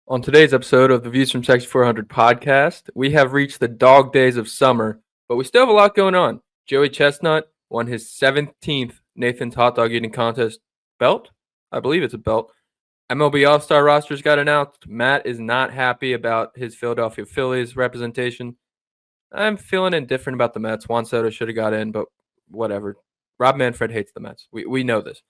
On today's episode of the Views from Section 400 podcast, we have reached the dog days of summer, but we still have a lot going on. Joey Chestnut won his 17th Nathan's Hot Dog Eating Contest belt. I believe it's a belt. MLB All Star rosters got announced. Matt is not happy about his Philadelphia Phillies representation. I'm feeling indifferent about the Mets. Juan Soto should have got in, but whatever. Rob Manfred hates the Mets. We know this.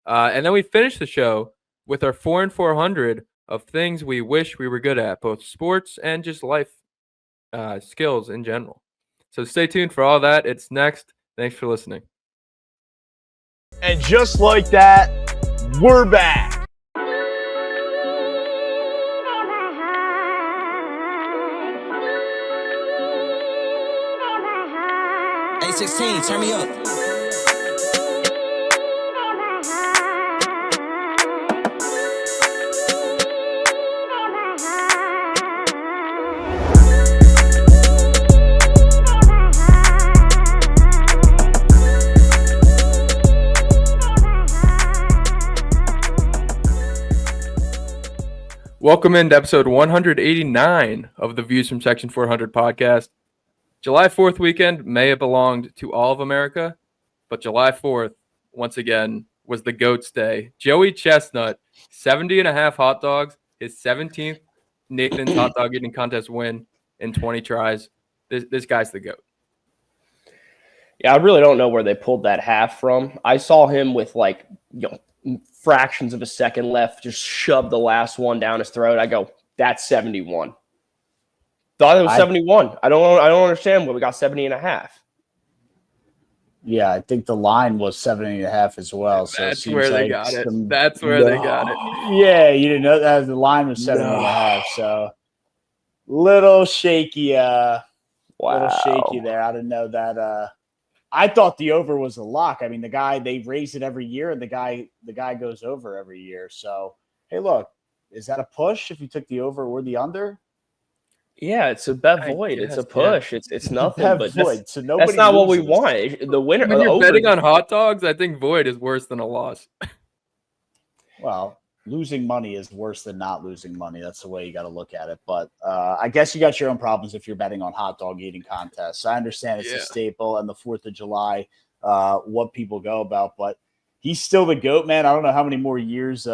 And then we finish the show with our 4 and 400 of things we wish we were good at, both sports and just life skills in general. So stay tuned for all that. It's next. Thanks for listening. And just like that, we're back. A16, turn me up. Welcome into episode 189 of the Views from Section 400 podcast. July 4th weekend may have belonged to all of America, but July 4th, once again, was the GOAT's day. Joey Chestnut, 70 and a half hot dogs, his 17th Nathan's Hot Dog Eating Contest win in 20 tries. This guy's the GOAT. Yeah, I really don't know where they pulled that half from. I saw him with fractions of a second left, just shove the last one down his throat. I go, that's 71. Thought it was 71. I don't understand why we got 70 and a half. Yeah, I think the line was 70 and a half as well. So that's where they got it. That's where they got it. Yeah, you didn't know that the line was 70 and a half. So little shaky. Little shaky there. I didn't know that. I thought the over was a lock. I mean, they raise it every year, and the guy goes over every year. So, hey, look, is that a push if you took the over or the under? Yeah, it's a bet void. It's a push. Yeah. It's nothing. But void. So that's not what we want. The winner. When you're betting on hot dogs, I think void is worse than a loss. Well, losing money is worse than not losing money. That's the way you got to look at it. But I guess you got your own problems if you're betting on hot dog eating contests. I understand it's a staple and the 4th of July, what people go about, but he's still the GOAT, man. I don't know how many more years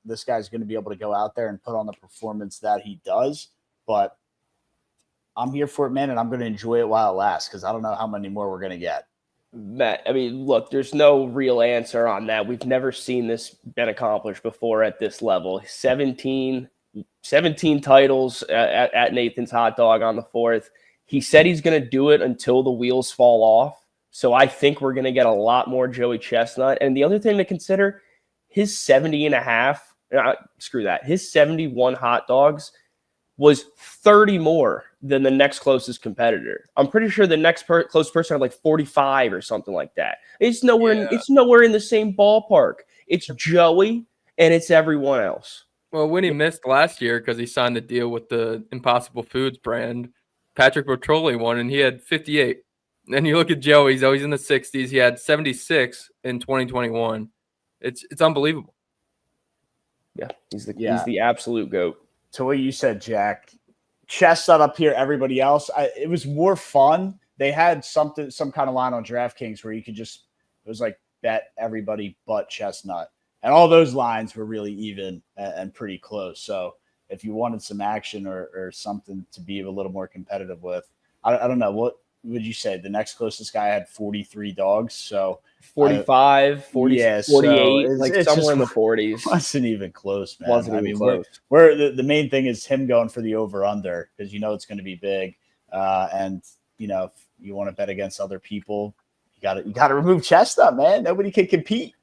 this guy's going to be able to go out there and put on the performance that he does, but I'm here for it, man, and I'm going to enjoy it while it lasts because I don't know how many more we're going to get. Matt, I mean, look, there's no real answer on that. We've never seen this been accomplished before at this level. 17 titles at Nathan's Hot Dog on the 4th. He said he's going to do it until the wheels fall off. So I think we're going to get a lot more Joey Chestnut. And the other thing to consider, his 70 and a half, his 71 hot dogs was 30 more than the next closest competitor. I'm pretty sure the next close person had like 45 or something like that. It's nowhere. It's nowhere in the same ballpark. It's Joey and it's everyone else. Well, when he missed last year because he signed the deal with the Impossible Foods brand, Patrick Bertolli won and he had 58. And you look at Joey; he's always in the 60s. He had 76 in 2021. It's unbelievable. Yeah, he's the absolute GOAT. To what you said, Jack, Chestnut up here, everybody else. It was more fun. They had some kind of line on DraftKings where you could it was like bet everybody but Chestnut. And all those lines were really even and pretty close. So if you wanted some action or something to be a little more competitive with, I don't know. What would you say? The next closest guy had 43 dogs. So 45, 40, yeah, 48, so like somewhere in the 40s. Wasn't even close, man. Wasn't even close. We're the main thing is him going for the over-under because it's going to be big. And, if you want to bet against other people, you got to remove Chestnut, man. Nobody can compete.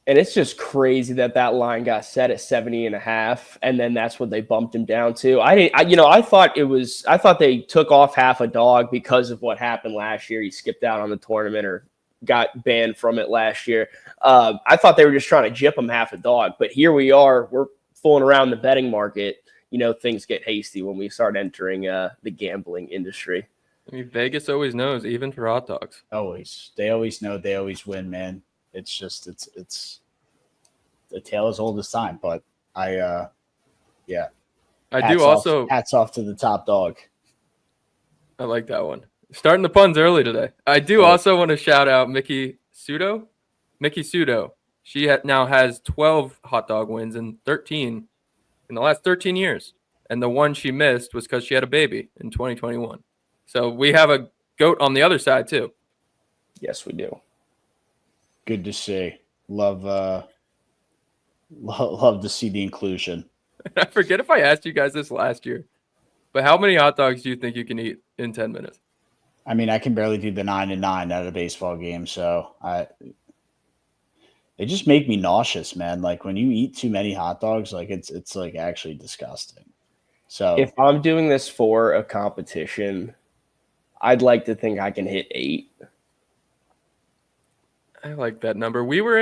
And it's just crazy that line got set at 70 and a half, and then that's what they bumped him down to. I thought they took off half a dog because of what happened last year. He skipped out on the tournament or got banned from it last year. I thought they were just trying to gyp him half a dog, but here we are. We're fooling around the betting market. Things get hasty when we start entering the gambling industry. I mean, Vegas always knows, even for hot dogs. Always. They always know. They always win, man. It's just it's the tale as old as time. But yeah. I do also. Hats off to the top dog. I like that one. Starting the puns early today. I do also want to shout out Mickey Sudo. She now has 12 hot dog wins and 13 in the last 13 years. And the one she missed was because she had a baby in 2021. So we have a GOAT on the other side too. Yes, we do. Good to see. Love to see the inclusion. I forget if I asked you guys this last year, but how many hot dogs do you think you can eat in 10 minutes? I mean, I can barely do the 9 and 9 at a baseball game, so they just make me nauseous, man. Like when you eat too many hot dogs, like it's like actually disgusting. So if I'm doing this for a competition, I'd like to think I can hit 8. I like that number. When we were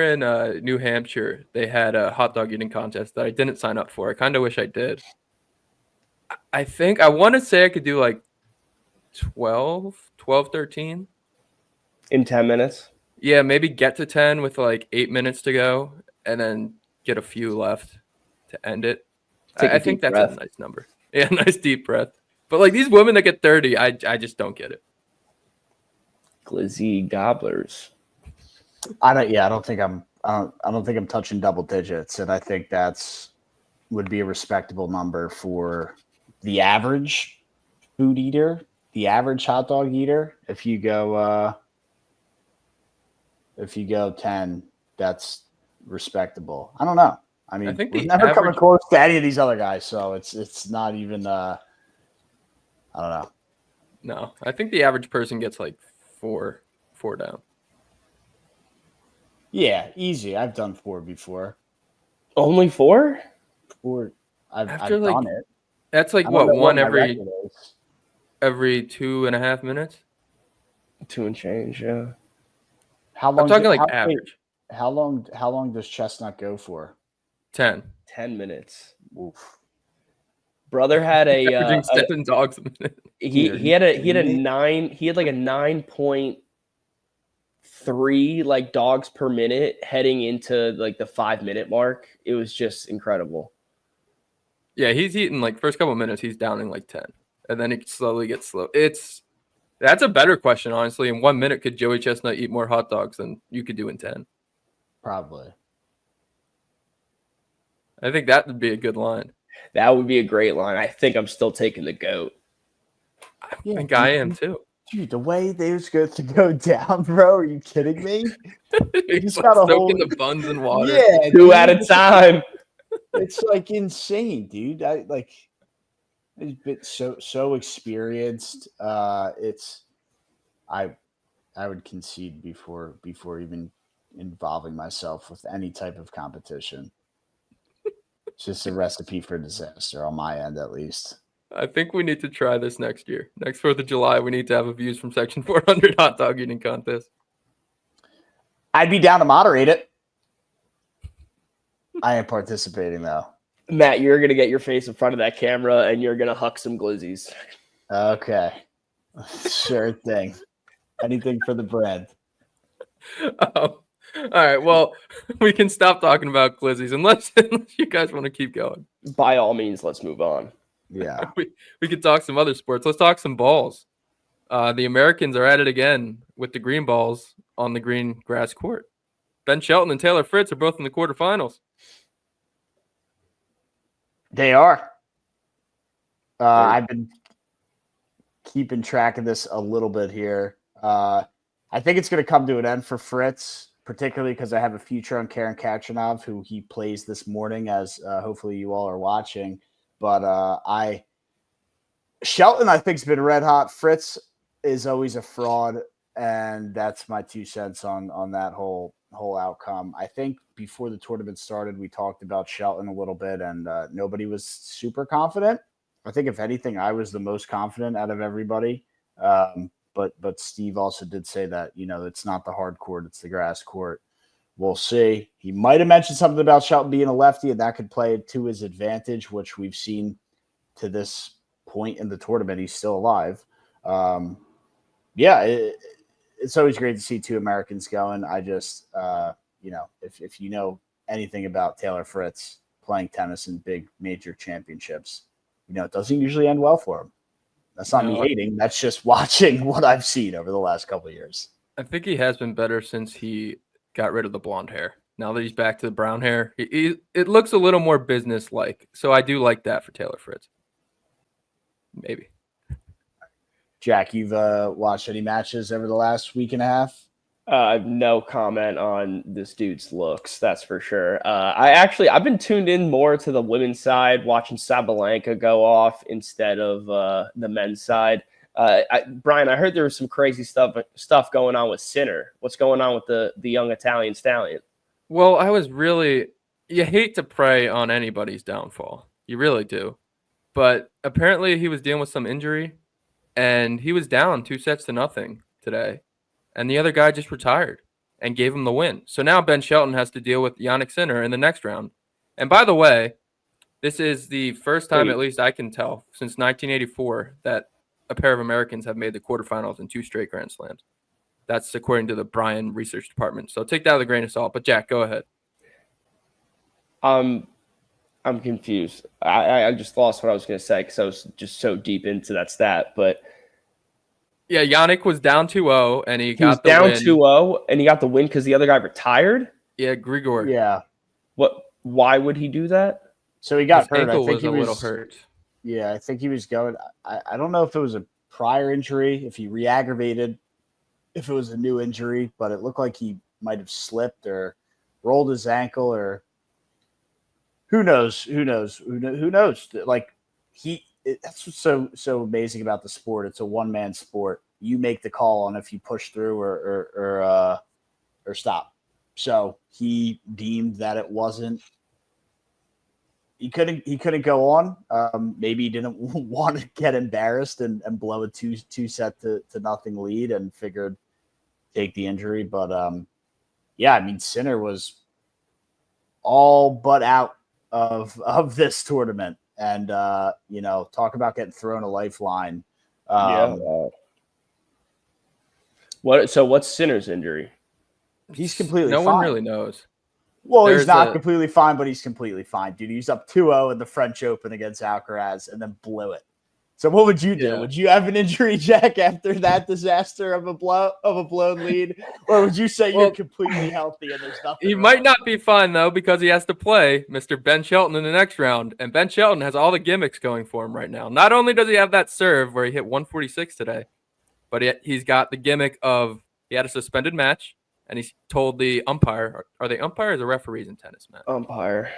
in New Hampshire, they had a hot dog eating contest that I didn't sign up for. I kind of wish I did. I think I want to say I could do like 12, 13. In 10 minutes? Yeah, maybe get to 10 with like 8 minutes to go and then get a few left to end it. I think that's a nice number. Yeah, nice deep breath. But like these women that get 30, I just don't get it. Glizzy gobblers. I don't think I'm touching double digits, and I think would be a respectable number for the average food eater, the average hot dog eater. If you go 10, that's respectable. I don't know. I mean, we've never come close to any of these other guys, so it's not even. I don't know. No, I think the average person gets like four down. Yeah, easy. I've done 4 before. Only 4? 4. I've done it. That's like what, one every 2.5 minutes? 2 and change, yeah. How long? I'm talking like average. How long does Chestnut go for? 10 minutes. Oof. Brother had averaging 7 dogs a minute. He had like a 9.3 like dogs per minute heading into like the 5-minute mark. It was just incredible. Yeah, he's eating like first couple minutes, he's downing like 10. And then it slowly gets slow. That's a better question, honestly. In 1 minute, could Joey Chestnut eat more hot dogs than you could do in 10? Probably. I think that would be a good line. That would be a great line. I think I'm still taking the GOAT. I think I am too. Dude, the way they was going to go down, bro, are you kidding me? You just got to hold the buns in water. Yeah, 2 at a time. It's like insane, dude. He's been so experienced. I would concede before even involving myself with any type of competition. It's just a recipe for disaster on my end, at least. I think we need to try this next year. Next 4th of July, we need to have a Views from Section 400 hot dog eating contest. I'd be down to moderate it. I am participating, though. Matt, you're going to get your face in front of that camera, and you're going to huck some glizzies. Okay. Sure thing. Anything for the bread. Oh. All right, well, we can stop talking about glizzies unless you guys want to keep going. By all means, let's move on. Yeah. We could talk some other sports. Let's talk some balls. The Americans are at it again with the green balls on the green grass court. Ben Shelton and Taylor Fritz are both in the quarterfinals. They are. I've been keeping track of this a little bit here. I think it's going to come to an end for Fritz, particularly because I have a future on Karen Kachanov, who he plays this morning, as hopefully you all are watching. But Shelton, I think, has been red hot. Fritz is always a fraud, and that's my 2 cents on that whole outcome. I think before the tournament started, we talked about Shelton a little bit, and nobody was super confident. I think, if anything, I was the most confident out of everybody. But Steve also did say that, it's not the hard court, it's the grass court. We'll see. He might have mentioned something about Shelton being a lefty, and that could play to his advantage, which we've seen to this point in the tournament. He's still alive. It's always great to see 2 Americans going. I just, if you know anything about Taylor Fritz, playing tennis in big major championships, it doesn't usually end well for him. That's not me hating. That's just watching what I've seen over the last couple of years. I think he has been better since he got rid of the blonde hair. Now that he's back to the brown hair, it looks a little more business-like. So I do like that for Taylor Fritz. Maybe. Jack, you've watched any matches over the last week and a half? No comment on this dude's looks, that's for sure. I've been tuned in more to the women's side, watching Sabalenka go off instead of the men's side. Brian, I heard there was some crazy stuff going on with Sinner. What's going on with the young Italian stallion? Well, you hate to prey on anybody's downfall. You really do. But apparently he was dealing with some injury, and he was down 2-0 today. And the other guy just retired and gave him the win. So now Ben Shelton has to deal with Yannick Sinner in the next round. And by the way, this is the first time, at least I can tell, since 1984 that a pair of Americans have made the quarterfinals in 2 straight Grand Slams. That's according to the Bryan Research Department. So take that with a grain of salt. But Jack, go ahead. I'm confused. I just lost what I was going to say because I was just so deep into that stat. But yeah, Yannick was down 2-0, and he got the down win. 2-0, and he got the win because the other guy retired? Yeah, Grigor. Yeah. Why would he do that? So he got His hurt. ankle I think was he a was little hurt. Yeah, I think he was going. I don't know if it was a prior injury, if he re-aggravated, if it was a new injury, but it looked like he might have slipped or rolled his ankle, or who knows? Like that's what's so amazing about the sport. It's a one-man sport. You make the call on if you push through or stop. So he deemed that it wasn't. He couldn't go on. Maybe he didn't want to get embarrassed and blow a 2-set to nothing lead and figured take the injury. But yeah, I mean, Sinner was all but out of this tournament. And talk about getting thrown a lifeline. What's Sinner's injury? He's completely fine. No one really knows. Well, he's not completely fine, but he's completely fine. Dude, he's up 2-0 in the French Open against Alcaraz and then blew it. So what would you do? Yeah. Would you have an injury, Jack, after that disaster of a blown lead? Or would you say you're completely healthy and there's nothing He wrong? might not be fine, though, because he has to play Mr. Ben Shelton in the next round. And Ben Shelton has all the gimmicks going for him right now. Not only does he have that serve where he hit 146 today, but he's got the gimmick of he had a suspended match. And he told the umpire, are they umpires or referees in tennis, man? Umpire.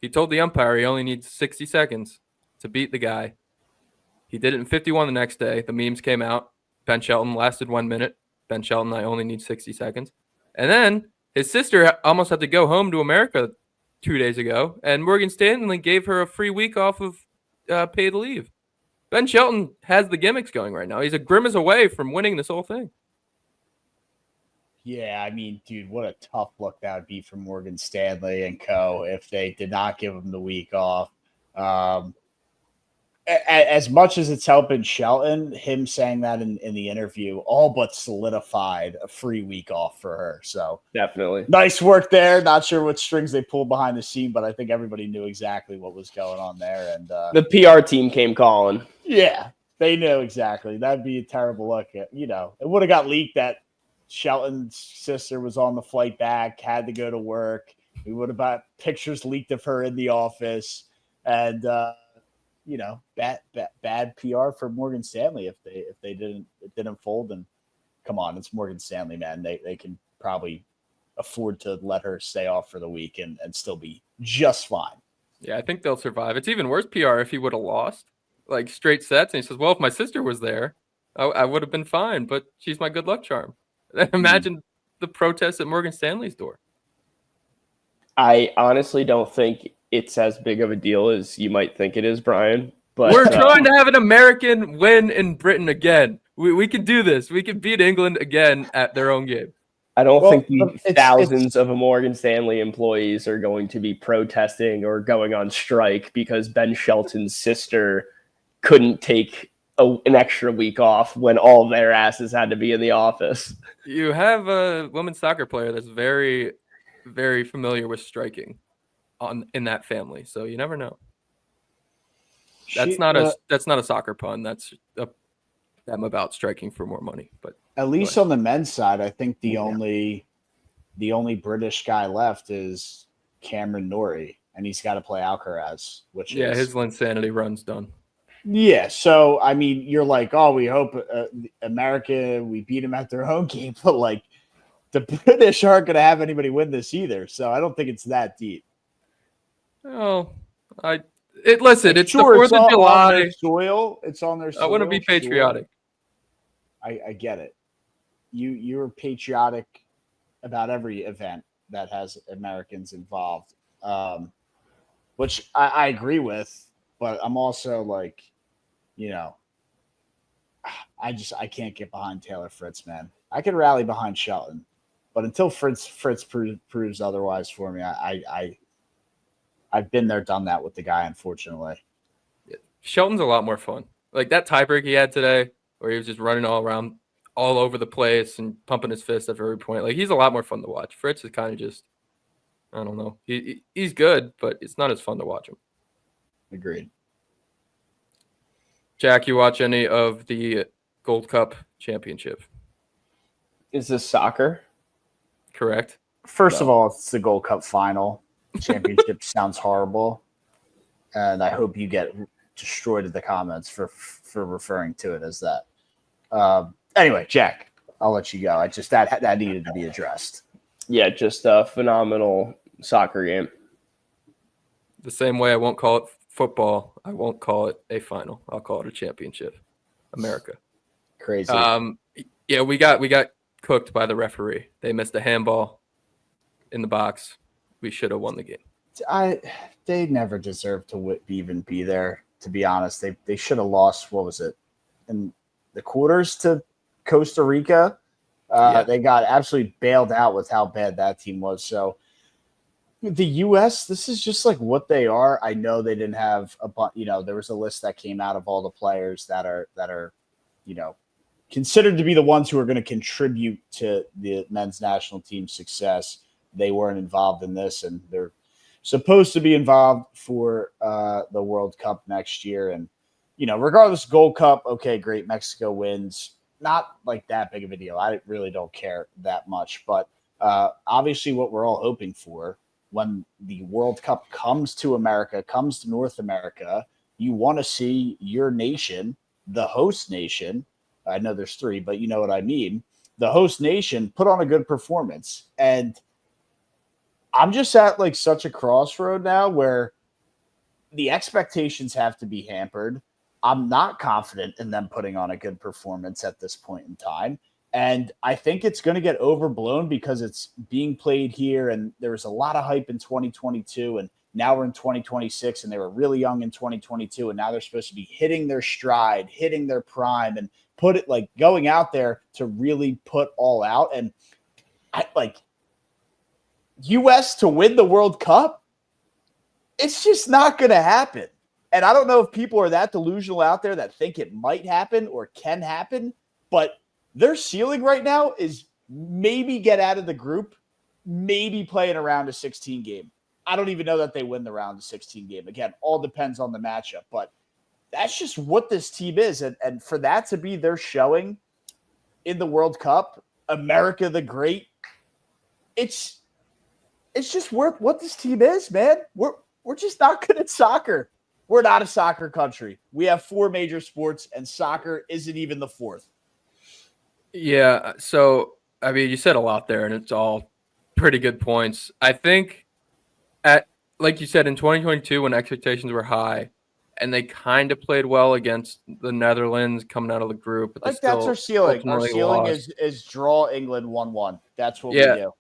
He told the umpire he only needs 60 seconds to beat the guy. He did it in 51 the next day. The memes came out. Ben Shelton lasted 1 minute. Ben Shelton, I only need 60 seconds. And then his sister almost had to go home to America 2 days ago. And Morgan Stanley gave her a free week off of paid leave. Ben Shelton has the gimmicks going right now. He's a grimace away from winning this whole thing. Yeah, I mean, dude, what a tough look that would be for Morgan Stanley and co. if they did not give him the week off. As much as it's helping Shelton, him saying that in the interview all but solidified a free week off for her. So definitely nice work there. Not sure what strings they pulled behind the scene, but I think everybody knew exactly what was going on there. And the PR team came calling. Yeah, they knew exactly. That'd be a terrible look. It would have got leaked that Shelton's sister was on the flight back, had to go to work. We would have got pictures leaked of her in the office, and bad PR for Morgan Stanley if they didn't fold. And come on, it's Morgan Stanley, man. They can probably afford to let her stay off for the week and still be just fine. Yeah, I think they'll survive. It's even worse PR if he would have lost, like straight sets. And he says, well, if my sister was there, I would have been fine, but she's my good luck charm. Imagine the protests at Morgan Stanley's door. I honestly don't think it's as big of a deal as you might think it is, Brian. But we're trying to have an American win in Britain again. We can do this. We can beat England again at their own game. I don't think the thousands of Morgan Stanley employees are going to be protesting or going on strike because Ben Shelton's sister couldn't take an extra week off when all their asses had to be in the office. You have a women's soccer player that's very, very familiar with striking in that family. So you never know. That's not a soccer pun. That's them about striking for more money. But at least on the men's side, I think the only British guy left is Cameron Norrie, and he's got to play Alcaraz, which is his Linsanity run's done. Yeah, so I mean, you're like, oh, we hope America, we beat them at their home game, but like the British aren't going to have anybody win this either. So I don't think it's that deep. Oh, listen, it's sure, the 4th of July. On their soil. It's on their soil. I want to be patriotic. Sure. I get it. You're patriotic about every event that has Americans involved, which I agree with. But I'm also like, I can't get behind Taylor Fritz, man. I can rally behind Shelton, but until Fritz proves otherwise for me, I've been there, done that with the guy, unfortunately. Shelton's a lot more fun. Like that tiebreak he had today, where he was just running all around, all over the place and pumping his fist at every point. Like he's a lot more fun to watch. Fritz is kind of just, I don't know. He's good, but it's not as fun to watch him. Agreed. Jack, you watch any of the Gold Cup Championship? Is this soccer? Correct. First of all, it's the Gold Cup final. Championship sounds horrible, and I hope you get destroyed in the comments for referring to it as that. Anyway, Jack, I'll let you go. I just that needed to be addressed. Yeah, just a phenomenal soccer game. The same way I won't call it football, I won't call it a final. I'll call it a championship. America. Crazy. Yeah, we got cooked by the referee. They missed a handball in the box. We should have won the game. They never deserved to even be there, to be honest. They should have lost, what was it, in the quarters to Costa Rica. They got absolutely bailed out with how bad that team was. So the U.S., this is just like what they are. I know they didn't have there was a list that came out of all the players that are considered to be the ones who are going to contribute to the men's national team's success. They weren't involved in this, and they're supposed to be involved for the World Cup next year. And, regardless, Gold Cup, okay, great, Mexico wins. Not like that big of a deal. I really don't care that much. But obviously what we're all hoping for when the World Cup comes to America, comes to North America, you want to see your nation, the host nation, I know there's 3, but you know what I mean, the host nation put on a good performance. And I'm just at like such a crossroad now where the expectations have to be hampered. I'm not confident in them putting on a good performance at this point in time. And I think it's going to get overblown because it's being played here. And there was a lot of hype in 2022. And now we're in 2026 and they were really young in 2022. And now they're supposed to be hitting their stride, hitting their prime, and put it like going out there to really put all out. And U.S. to win the World Cup, it's just not going to happen. And I don't know if people are that delusional out there that think it might happen or can happen, but their ceiling right now is maybe get out of the group, maybe play in a round of 16 game. I don't even know that they win the round of 16 game. Again, all depends on the matchup, but that's just what this team is. And for that to be their showing in the World Cup, America the Great, it's just worth what this team is, man. We're just not good at soccer. We're not a soccer country. We have 4 major sports, and soccer isn't even the 4th. Yeah, so, I mean, you said a lot there, and it's all pretty good points. I think, like you said, in 2022, when expectations were high, and they kind of played well against the Netherlands coming out of the group. But that's our ceiling. Our ceiling is draw England 1-1. That's what we do.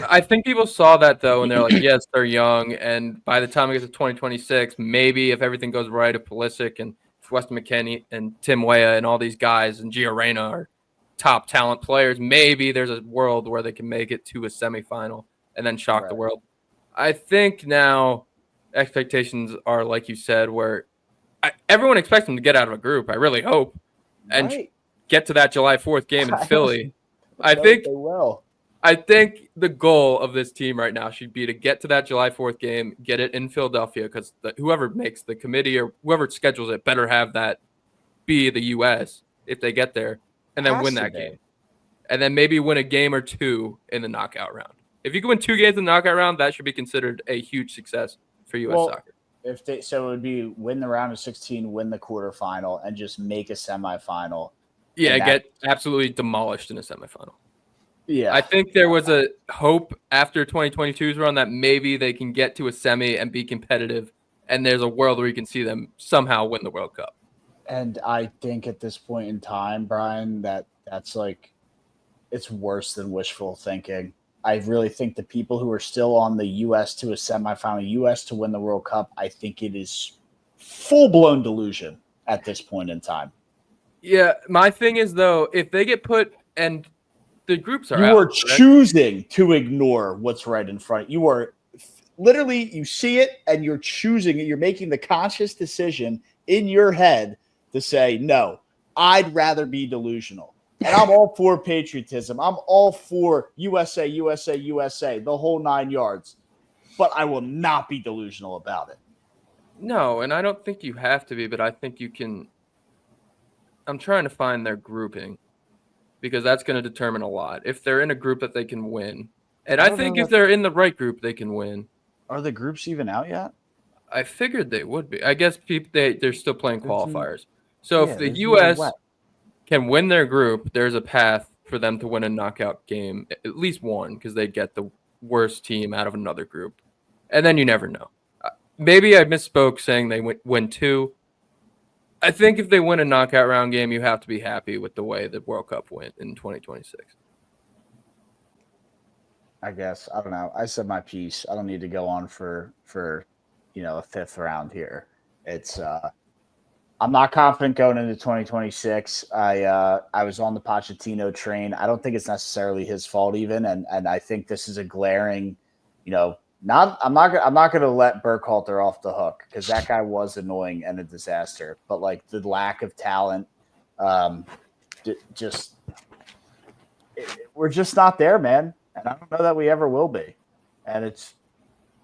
I think people saw that, though, and they're like, yes, they're young. And by the time it gets to 2026, maybe if everything goes right, if Pulisic and Weston McKennie and Tim Weah and all these guys and Gio Reyna are top talent players, maybe there's a world where they can make it to a semifinal and then shock the world. I think now expectations are, like you said, where everyone expects them to get out of a group. I really hope and get to that July 4th game in Philly. I think they will. I think the goal of this team right now should be to get to that July 4th game, get it in Philadelphia, because whoever makes the committee or whoever schedules it better have that be the U.S. if they get there, and then win that game. And then maybe win a game or two in the knockout round. If you can win 2 games in the knockout round, that should be considered a huge success for U.S. soccer. So it would be win the round of 16, win the quarterfinal, and just make a semifinal. Yeah, get absolutely demolished in a semifinal. Yeah. I think there was a hope after 2022's run that maybe they can get to a semi and be competitive, and there's a world where you can see them somehow win the World Cup. And I think at this point in time, Brian, that's like it's worse than wishful thinking. I really think the people who are still on the U.S. to a semifinal, U.S. to win the World Cup, I think it is full-blown delusion at this point in time. Yeah, my thing is, though, if they get put and the groups are you out. You are choosing to ignore what's right in front. You are literally, you see it and you're choosing it. You're making the conscious decision in your head to say, no, I'd rather be delusional. And I'm all for patriotism. I'm all for USA, USA, USA, the whole 9 yards. But I will not be delusional about it. No, and I don't think you have to be, but I think you can. I'm trying to find their grouping because that's going to determine a lot. If they're in a group that they can win. And I think if they're in the right group, they can win. Are the groups even out yet? I figured they would be. I guess they're still playing qualifiers. So if the U.S. can win their group, there's a path for them to win a knockout game, at least one, because they get the worst team out of another group. And then you never know. Maybe I misspoke saying they win 2. I think if they win a knockout round game, you have to be happy with the way the World Cup went in 2026. I guess. I don't know. I said my piece. I don't need to go on for a 5th round here. It's I'm not confident going into 2026. I was on the Pochettino train. I don't think it's necessarily his fault even, and I think this is a glaring, I'm not going to let Burkhalter off the hook because that guy was annoying and a disaster. But like the lack of talent, we're just not there, man. And I don't know that we ever will be. And it's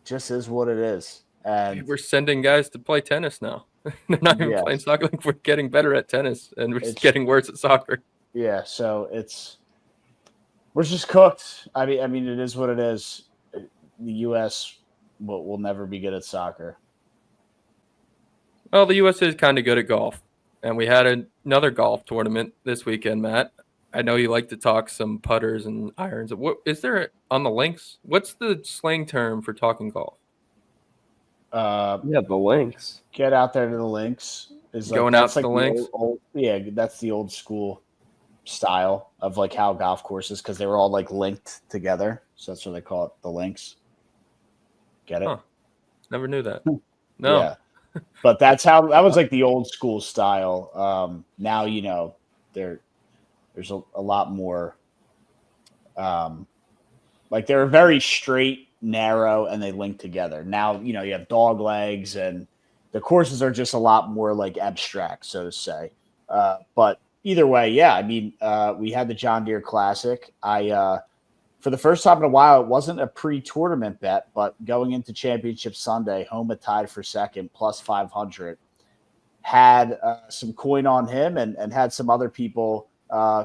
just is what it is. And we're sending guys to play tennis now. They're not even playing soccer. Like we're getting better at tennis, and we're just getting worse at soccer. Yeah, so we're just cooked. I mean, it is what it is. The U.S. will never be good at soccer. Well, the U.S. is kind of good at golf, and we had another golf tournament this weekend, Matt. I know you like to talk some putters and irons. What is there on the links? What's the slang term for talking golf? The links. Get out there to the links. Is going out to the links? That's the old school style of like how golf courses, because they were all like linked together. So that's what they call it, the links. Get it? Huh. Never knew that. No. Yeah. But that was like the old school style. Now, there's a lot more. Like they're very straight, narrow, and they link together. Now, you have dog legs, and the courses are just a lot more like abstract, so to say. But either way, yeah, I mean, we had the John Deere Classic. For the first time in a while, it wasn't a pre-tournament bet, but going into Championship Sunday, Homa tied for second, plus 500. Had some coin on him and had some other people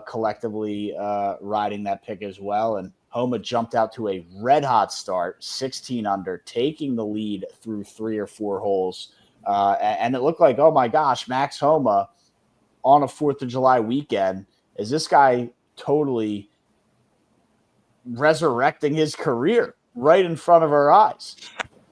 collectively riding that pick as well. And Homa jumped out to a red-hot start, 16 under, taking the lead through 3 or 4 holes. And it looked like, oh, my gosh, Max Homa on a 4th of July weekend. Is this guy totally resurrecting his career right in front of our eyes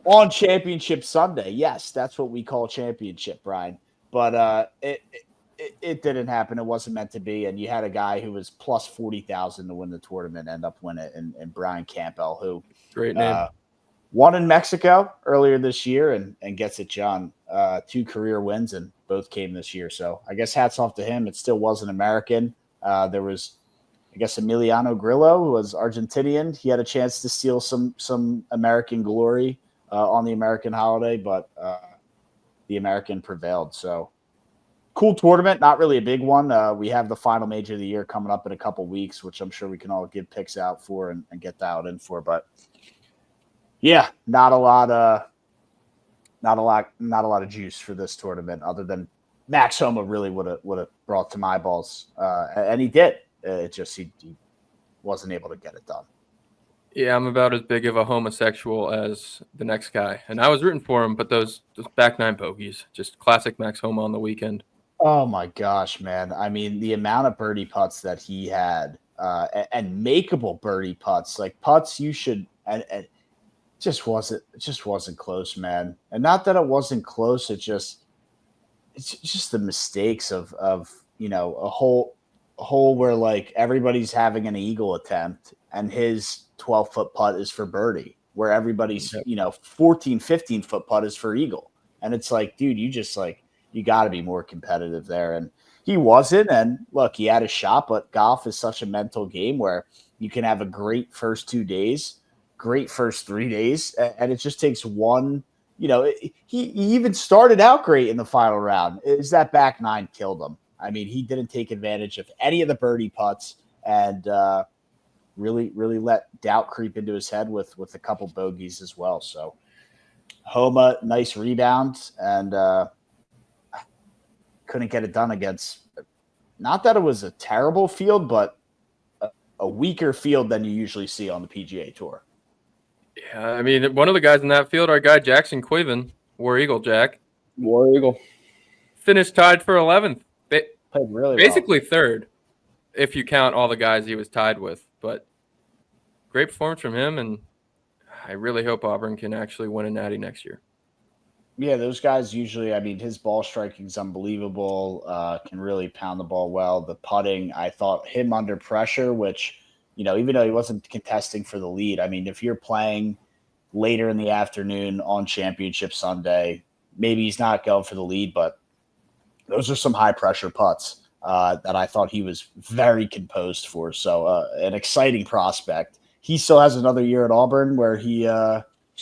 on Championship Sunday? Yes, that's what we call championship, Brian. But it didn't happen. It wasn't meant to be. And you had a guy who was plus 40,000 to win the tournament, end up winning it, and Brian Campbell, who great name, won in Mexico earlier this year and gets it done. 2 career wins, and both came this year. So I guess hats off to him. It still was an American. There was, I guess, Emiliano Grillo, who was Argentinian. He had a chance to steal some American glory on the American holiday, but the American prevailed. So cool tournament. Not really a big one. We have the final major of the year coming up in a couple weeks, which I'm sure we can all give picks out for and get dialed in for. But yeah, not a lot of juice for this tournament, other than Max Homa really would have brought to my balls, and he did. It just he wasn't able to get it done. Yeah, I'm about as big of a homosexual as the next guy, and I was rooting for him, but those back nine bogeys, just classic Max Homa on the weekend. Oh my gosh, man! I mean, the amount of birdie putts that he had, and makeable birdie putts, like putts you should, and just wasn't close, man. And not that it wasn't close, it's just the mistakes of a hole where like everybody's having an eagle attempt and his 12-foot putt is for birdie, where everybody's 14, 15-foot putt is for eagle. And it's like, dude, you got to be more competitive there. And he wasn't. And look, he had a shot, but golf is such a mental game where you can have a great first 2 days, great first 3 days, and it just takes one. He even started out great in the final round. Is that back nine killed him? I mean, he didn't take advantage of any of the birdie putts, and really let doubt creep into his head with a couple bogeys as well. So Homa, nice rebound, and couldn't get it done against, not that it was a terrible field, but a weaker field than you usually see on the PGA Tour. Yeah, I mean, one of the guys in that field, our guy Jackson Quaven, War Eagle Jack. War Eagle. Finished tied for 11th. Played really basically third, if you count all the guys he was tied with. But great performance from him, and I really hope Auburn can actually win a natty next year. Yeah, those guys usually, I mean, his ball striking is unbelievable, can really pound the ball well. The putting, I thought him under pressure, which, even though he wasn't contesting for the lead, I mean, if you're playing later in the afternoon on Championship Sunday, maybe he's not going for the lead, but those are some high-pressure putts that I thought he was very composed for. So an exciting prospect. He still has another year at Auburn where he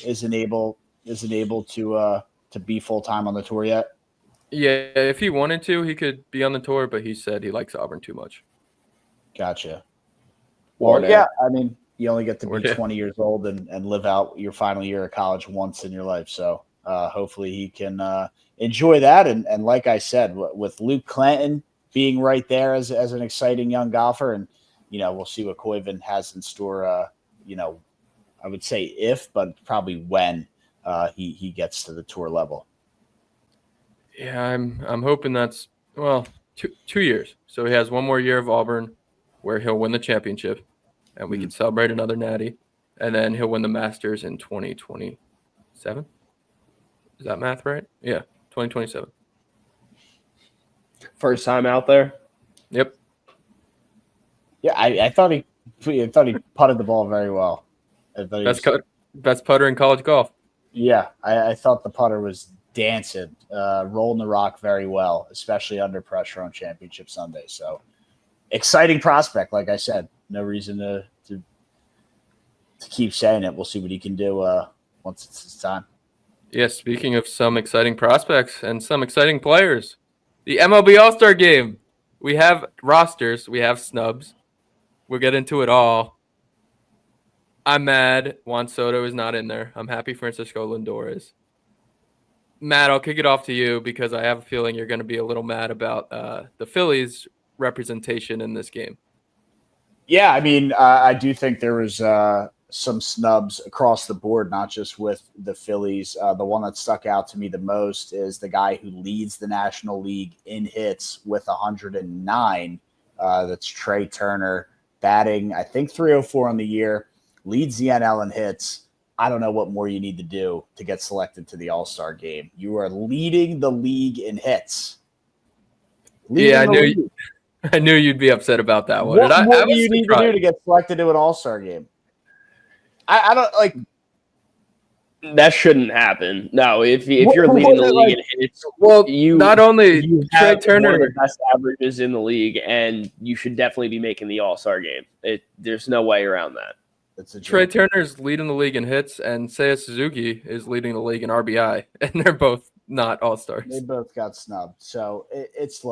isn't able to be full-time on the tour yet. Yeah, if he wanted to, he could be on the tour, but he said he likes Auburn too much. Gotcha. Well, yeah, I mean, you only get to be 20 years old and live out your final year of college once in your life. So hopefully he can enjoy that. And like I said, with Luke Clanton being right there as an exciting young golfer, and, we'll see what Quaven has in store, I would say if, but probably when he gets to the tour level. Yeah, I'm hoping that's, well, 2 years. So he has one more year of Auburn where he'll win the championship, and we can celebrate another natty, and then he'll win the Masters in 2027. Is that math right? Yeah, 2027. First time out there. Yep. Yeah, I thought he putted the ball very well. Best putter in college golf. Yeah, I thought the putter was dancing, rolling the rock very well, especially under pressure on Championship Sunday. So exciting prospect, like I said. No reason to keep saying it. We'll see what he can do once it's his time. Yeah, speaking of some exciting prospects and some exciting players, the MLB All Star game. We have rosters. We have snubs. We'll get into it all. I'm mad Juan Soto is not in there. I'm happy Francisco Lindor is. Matt, I'll kick it off to you because I have a feeling you're going to be a little mad about the Phillies' representation in this game. Yeah, I mean, I do think there was some snubs across the board, not just with the Phillies. The one that stuck out to me the most is the guy who leads the National League in hits with 109. That's Trey Turner, batting, I think, 304 on the year, leads the NL in hits. I don't know what more you need to do to get selected to the All-Star game. You are leading the league in hits. I knew you'd be upset about that one. What do you need to do to get selected to an All-Star game? I don't like. That shouldn't happen. No, if you're leading the league in hits, not only Trey Turner, one of the best averages in the league, and you should definitely be making the All-Star game. There's no way around that. Trey Turner's leading the league in hits, and Seiya Suzuki is leading the league in RBI, and they're both not All Stars. They both got snubbed. So it's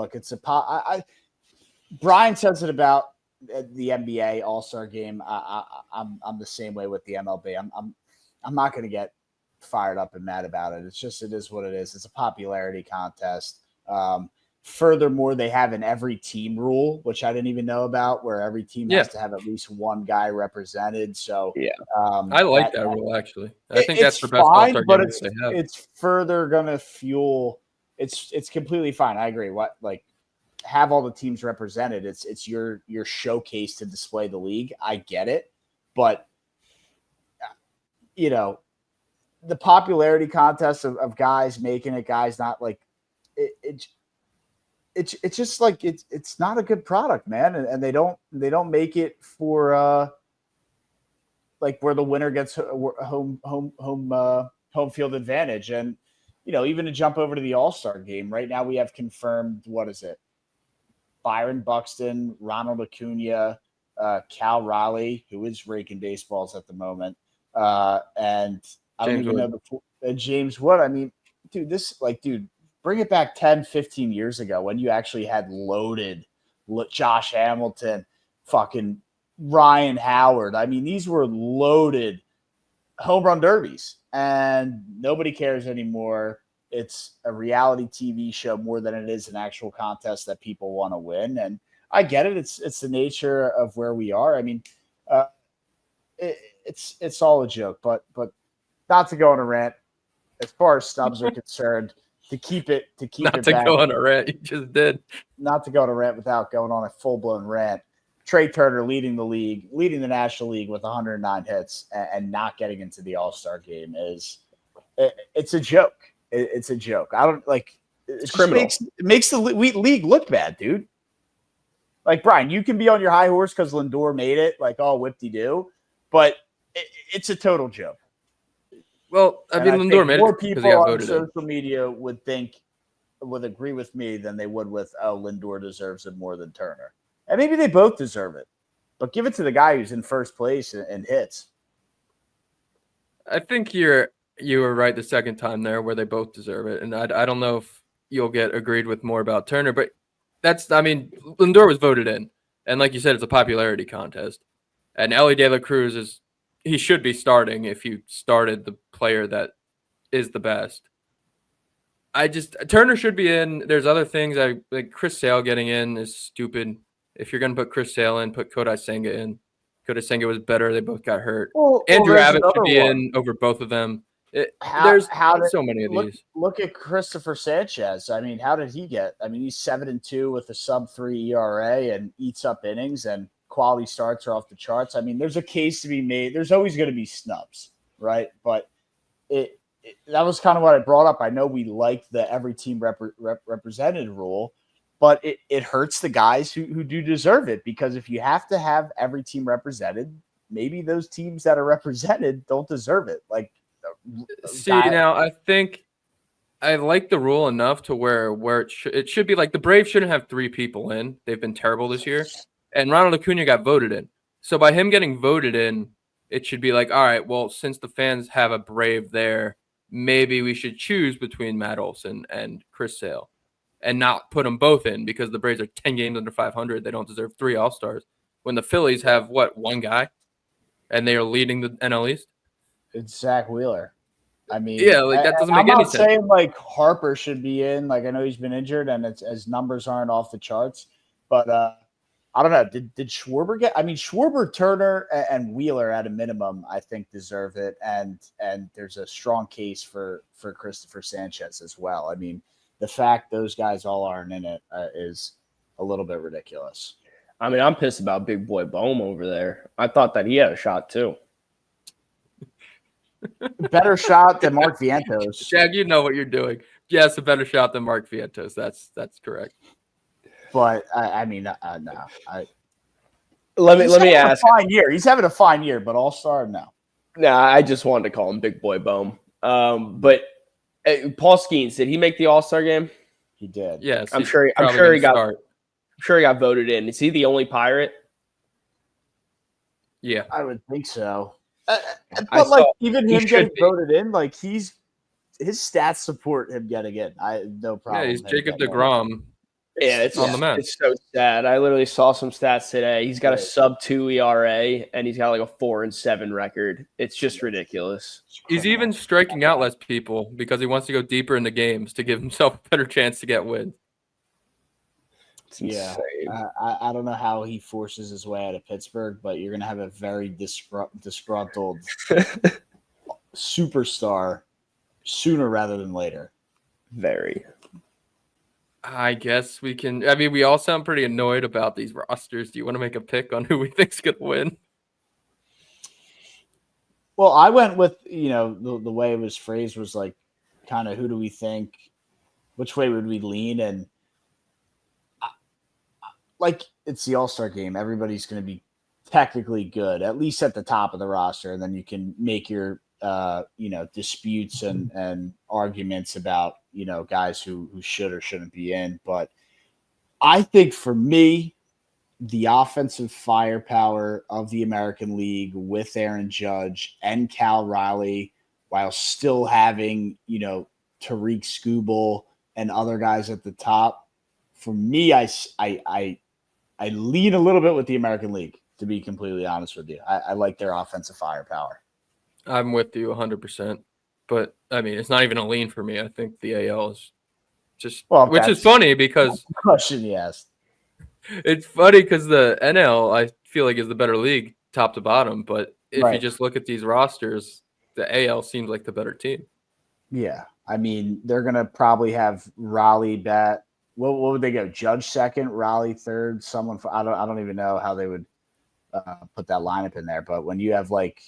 Brian says it about the NBA All Star game. I'm the same way with the MLB. I'm not going to get fired up and mad about it. It is what it is. It's a popularity contest. Furthermore, they have an every team rule, which I didn't even know about, where every team has to have at least one guy represented. So I like that rule actually. I think that's the best All Star game they have. It's further going to fuel. It's completely fine. I agree. Have all the teams represented. It's your showcase to display the league. I get it, but the popularity contest of guys making it, guys not like it. It's just like it's not a good product, man, and they don't make it for where the winner gets home field advantage. And even to jump over to the All Star game right now, we have confirmed, what is it? Byron Buxton, Ronald Acuna, Cal Raleigh, who is raking baseballs at the moment, and I don't even know James Wood. I mean, dude, bring it back 10, 15 years ago when you actually had loaded Josh Hamilton, fucking Ryan Howard. I mean, these were loaded home run derbies, and nobody cares anymore. It's a reality TV show more than it is an actual contest that people want to win. And I get it. It's the nature of where we are. I mean, it's all a joke, but not to go on a rant. As far as snubs are concerned, to keep it go on a rant. You just did. Not to go on a rant without going on a full-blown rant. Trey Turner leading the National League with 109 hits and not getting into the All-Star game it's a joke. It's a joke. I don't like it's criminal. It makes the league look bad, dude. Like, Brian, you can be on your high horse because Lindor made it, like, all whip-de-doo, but it's a total joke. Well, I mean, Lindor made it. More people on social media would agree with me than they would with, Lindor deserves it more than Turner. And maybe they both deserve it. But give it to the guy who's in first place and hits. I think you were right the second time there where they both deserve it. And I don't know if you'll get agreed with more about Turner, but Lindor was voted in. And like you said, it's a popularity contest. And Elly De La Cruz he should be starting if you started the player that is the best. Turner should be in. There's other things like Chris Sale getting in is stupid. If you're going to put Chris Sale in, put Kodai Senga in. Kodai Senga was better. They both got hurt. Andrew Abbott should be in over both of them. There's so many of these. Look at Christopher Sanchez. I mean, how did he get? I mean, he's 7-2 with a sub-3 ERA and eats up innings, and quality starts are off the charts. I mean, there's a case to be made. There's always going to be snubs, right? But that was kind of what I brought up. I know we like the every team represented rule, but it hurts the guys who do deserve it, because if you have to have every team represented, maybe those teams that are represented don't deserve it. Like, now I think I like the rule enough to where it should be like the Braves shouldn't have 3 people in. They've been terrible this year. And Ronald Acuna got voted in. So by him getting voted in, it should be like, all right, well, since the fans have a Brave there, maybe we should choose between Matt Olson and Chris Sale and not put them both in, because the Braves are 10 games under 500. They don't deserve 3 All-Stars. When the Phillies have, one guy? And they are leading the NL East? It's Zach Wheeler. I mean, yeah, like that doesn't make any sense. I'm not saying like Harper should be in. Like, I know he's been injured and his numbers aren't off the charts, but I don't know. Did Schwarber get? I mean, Schwarber, Turner, and Wheeler at a minimum, I think, deserve it, and there's a strong case for Christopher Sanchez as well. I mean, the fact those guys all aren't in it is a little bit ridiculous. I mean, I'm pissed about Big Boy Bohm over there. I thought that he had a shot too. Better shot than Mark Vientos. Jag, you know what you're doing. Yes, a better shot than Mark Vientos. That's correct. But I mean, no. Let me ask. Fine year. He's having a fine year, but All-Star, no. Nah, I just wanted to call him Big Boy Bohm. But Paul Skeens, did he make the All-Star game? He did. Yes, I'm sure he got voted in. Is he the only Pirate? Yeah, I would think so. But even him getting voted in, like, he's his stats support him getting in. I no problem. Yeah, he's him Jacob getting in. DeGrom. Yeah, it's on the mound. It's so sad. I literally saw some stats today. He's got a sub-2 ERA, and he's got like a 4-7 record. It's just ridiculous. He's even striking out less people because he wants to go deeper into games to give himself a better chance to get wins. Yeah, I don't know how he forces his way out of Pittsburgh, but you're going to have a very disgruntled superstar sooner rather than later. Very. I guess we can. I mean, we all sound pretty annoyed about these rosters. Do you want to make a pick on who we think's going to win? Well, I went with, the way it was phrased was like kind of who do we think, which way would we lean? And like it's the All Star game. Everybody's going to be technically good, at least at the top of the roster. And then you can make your, disputes and arguments about, guys who should or shouldn't be in. But I think for me, the offensive firepower of the American League with Aaron Judge and Cal Raleigh, while still having, Tariq Skubal and other guys at the top, for me, I lean a little bit with the American League, to be completely honest with you. I like their offensive firepower. I'm with you 100%. But, I mean, it's not even a lean for me. I think the AL is just – which is funny because – question you asked. It's funny because the NL, I feel like, is the better league top to bottom. But if you just look at these rosters, the AL seems like the better team. Yeah. I mean, they're going to probably have Raleigh bat. What would they go? Judge second, Raleigh third, someone – I don't even know how they would put that lineup in there. But when you have, like,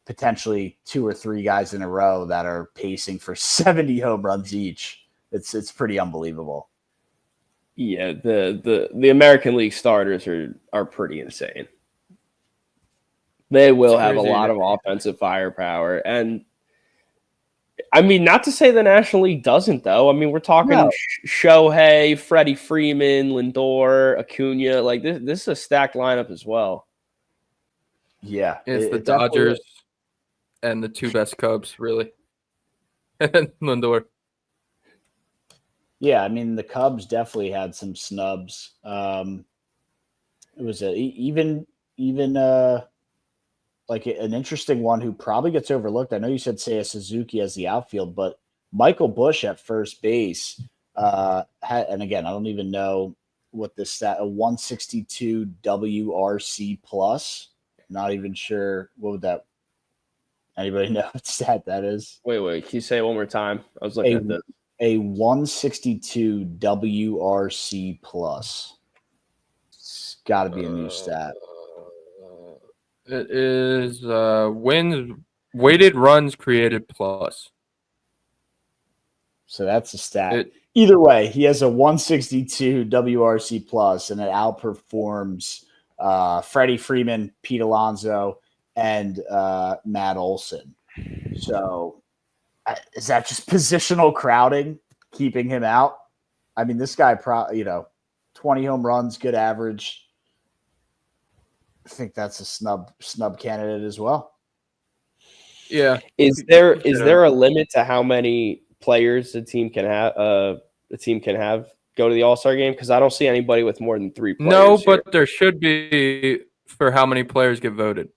potentially 2 or 3 guys in a row that are pacing for 70 home runs each, it's pretty unbelievable. Yeah, the American League starters are pretty insane. They will have a lot of offensive firepower. And, I mean, not to say the National League doesn't, though. I mean, we're talking Shohei, Freddie Freeman, Lindor, Acuna. Like, this is a stacked lineup as well. Yeah. It's the Dodgers and the 2 best Cubs, really. And Lindor. Yeah, I mean, the Cubs definitely had some snubs. It was even like an interesting one who probably gets overlooked. I know you said Seiya Suzuki as the outfield, but Michael Busch at first base and again, I don't even know what this stat, a 162 WRC plus. Not even sure what would that. Anybody know what stat that is? Wait. Can you say it one more time? I was looking at this. A 162 WRC plus. It's got to be a new stat. It is weighted runs created plus. So that's a stat. Either way, he has a 162 WRC plus, and it outperforms Freddie Freeman, Pete Alonso, and Matt Olson. So is that just positional crowding keeping him out? I mean, this guy, 20 home runs, good average. I think that's a snub candidate as well. Yeah. Is there a limit to how many players the team can have? Go to the All-Star game? Because I don't see anybody with more than 3 players. No, but there should be for how many players get voted.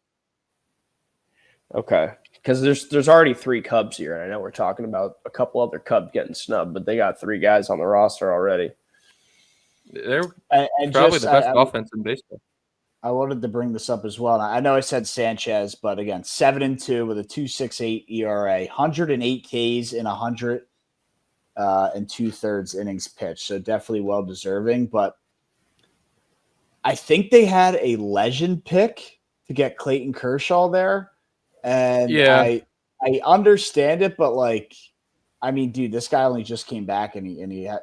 Okay. Because there's already 3 Cubs here, and I know we're talking about a couple other Cubs getting snubbed, but they got 3 guys on the roster already. They're probably the best offense in baseball. I wanted to bring this up as well. I know I said Sanchez, but again, 7-2 with a 2.68 ERA, 108 Ks in 100 and 2/3 innings pitched. So definitely well deserving. But I think they had a legend pick to get Clayton Kershaw there. And I understand it, but I mean, dude, this guy only just came back and he had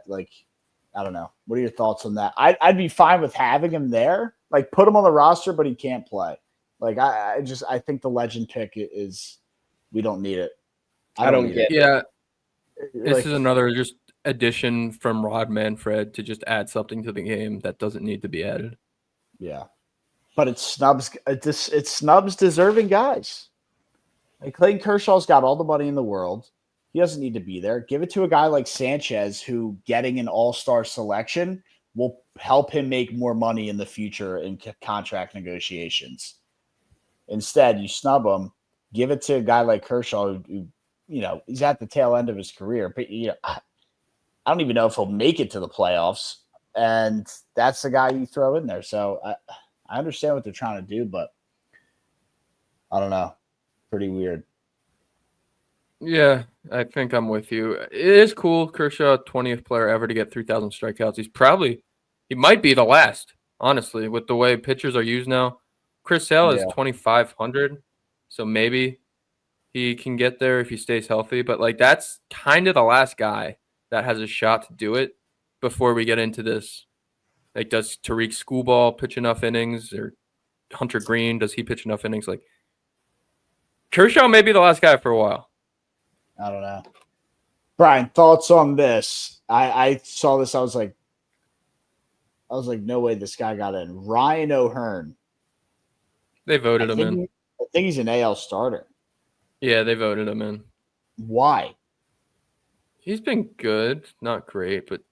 I don't know. What are your thoughts on that? I'd be fine with having him there. Put him on the roster, but he can't play. I think the legend pick is we don't need it. I don't get it. Yeah. This is another just addition from Rob Manfred to just add something to the game that doesn't need to be added. Yeah. But it's snubs. It's snubs deserving guys. Clayton Kershaw's got all the money in the world. He doesn't need to be there. Give it to a guy like Sanchez, who getting an all-star selection will help him make more money in the future in contract negotiations. Instead, you snub him. Give it to a guy like Kershaw, who he's at the tail end of his career. But I don't even know if he'll make it to the playoffs. And that's the guy you throw in there. So I understand what they're trying to do, but I don't know. Pretty weird. Yeah, I think I'm with you. It is cool. Kershaw, 20th player ever to get 3,000 strikeouts. He might be the last, honestly, with the way pitchers are used now. Chris Sale is 2,500, so maybe he can get there if he stays healthy. But, that's kind of the last guy that has a shot to do it before we get into this. Does Tariq Schoolball pitch enough innings? Or Hunter Green, does he pitch enough innings? Kershaw may be the last guy for a while. I don't know. Brian, thoughts on this? I saw this. I was like, no way this guy got in. Ryan O'Hearn. They voted him in. I think he's an AL starter. Yeah, they voted him in. Why? He's been good, not great, but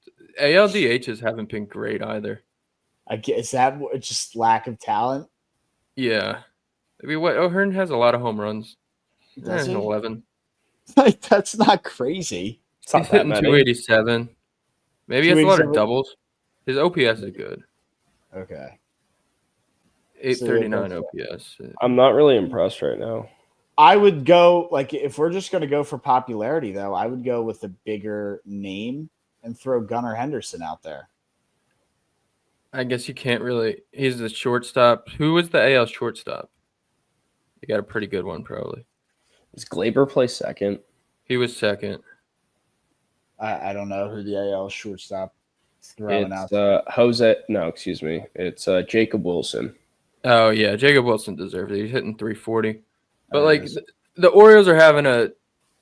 ALDHs haven't been great either. I guess is that just lack of talent? Yeah. I mean, O'Hearn has a lot of home runs. Does he? 11. That's not crazy. He's hitting 287. Maybe he has a lot of doubles. His OPS is good. Okay. 839 OPS. I'm not really impressed right now. I would go, if we're just going to go for popularity, though, I would go with a bigger name and throw Gunnar Henderson out there. I guess you can't really. He's the shortstop. Who was the AL shortstop? You got a pretty good one, probably. Does Glaber play second? He was second. I don't know who the AL shortstop is throwing out. It's Jacob Wilson. Oh, yeah. Jacob Wilson deserves it. He's hitting 340. But, the Orioles are having a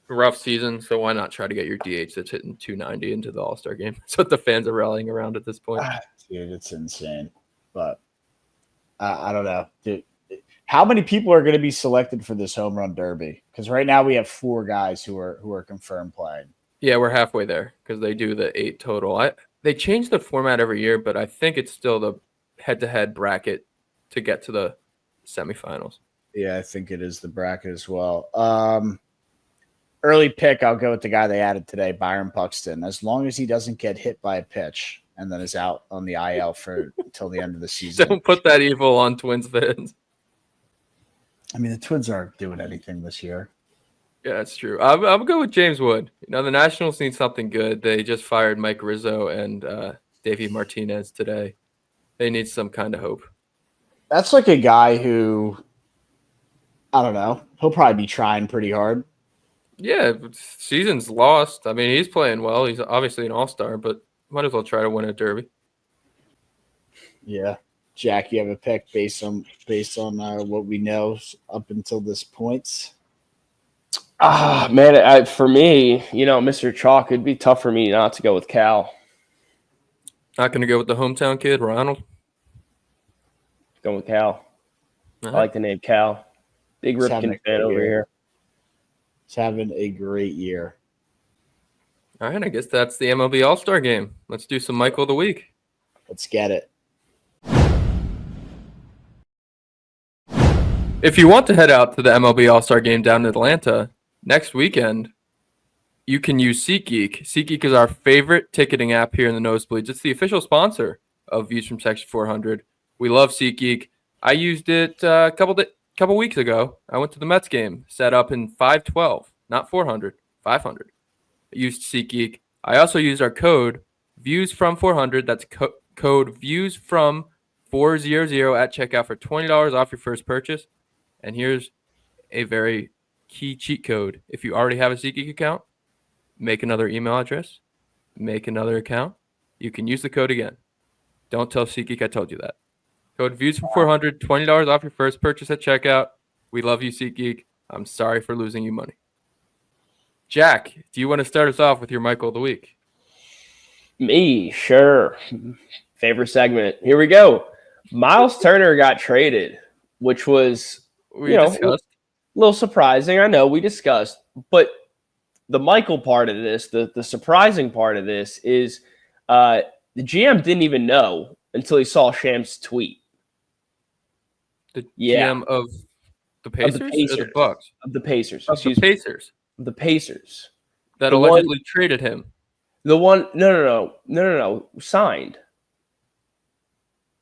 rough season, so why not try to get your DH that's hitting 290 into the All-Star game? That's what the fans are rallying around at this point. Dude, it's insane. But I don't know. Dude, how many people are going to be selected for this home run derby? Because right now we have 4 guys who are confirmed playing. Yeah, we're halfway there because they do the 8 total. They change the format every year, but I think it's still the head-to-head bracket to get to the semifinals. Yeah, I think it is the bracket as well. Early pick, I'll go with the guy they added today, Byron Buxton. As long as he doesn't get hit by a pitch and then is out on the IL for until the end of the season. Don't put that evil on Twins fans. I mean, the Twins aren't doing anything this year. Yeah, that's true. I'm going to go with James Wood. The Nationals need something good. They just fired Mike Rizzo and Davey Martinez today. They need some kind of hope. That's a guy who, I don't know, he'll probably be trying pretty hard. Yeah, season's lost. I mean, he's playing well. He's obviously an all-star, but might as well try to win a derby. Yeah. Jack, you have a pick based on what we know up until this point? Man, for me, Mr. Chalk, it'd be tough for me not to go with Cal. Not going to go with the hometown kid, Ronald? Going with Cal. I like the name Cal. Big Ripken fan over here. He's having a great year. All right, I guess that's the MLB All Star game. Let's do some Michael of the Week. Let's get it. If you want to head out to the MLB All Star game down in Atlanta next weekend, you can use SeatGeek. SeatGeek is our favorite ticketing app here in the Nosebleeds. It's the official sponsor of Views from Section 400. We love SeatGeek. I used it a couple weeks ago. I went to the Mets game, set up in 512, not 400, 500. I used SeatGeek. I also used our code ViewsFrom400. That's code ViewsFrom400 at checkout for $20 off your first purchase. And here's a very key cheat code. If you already have a SeatGeek account, make another email address, make another account. You can use the code again. Don't tell SeatGeek I told you that. Code ViewsFrom400, $20 off your first purchase at checkout. We love you, SeatGeek. I'm sorry for losing you money. Jack, do you want to start us off with your Michael of the Week? Me, sure. Favorite segment. Here we go. Miles Turner got traded, which was We discussed. a little surprising. I know we discussed, but the Michael part of this, the surprising part of this is the GM didn't even know until he saw Shams' tweet. The Yeah. GM of the Of Pacers, the or Pacers. the Bucks? Of the Pacers. Of Excuse the me. Pacers The Pacers. that The allegedly traded him. The one, no. Signed.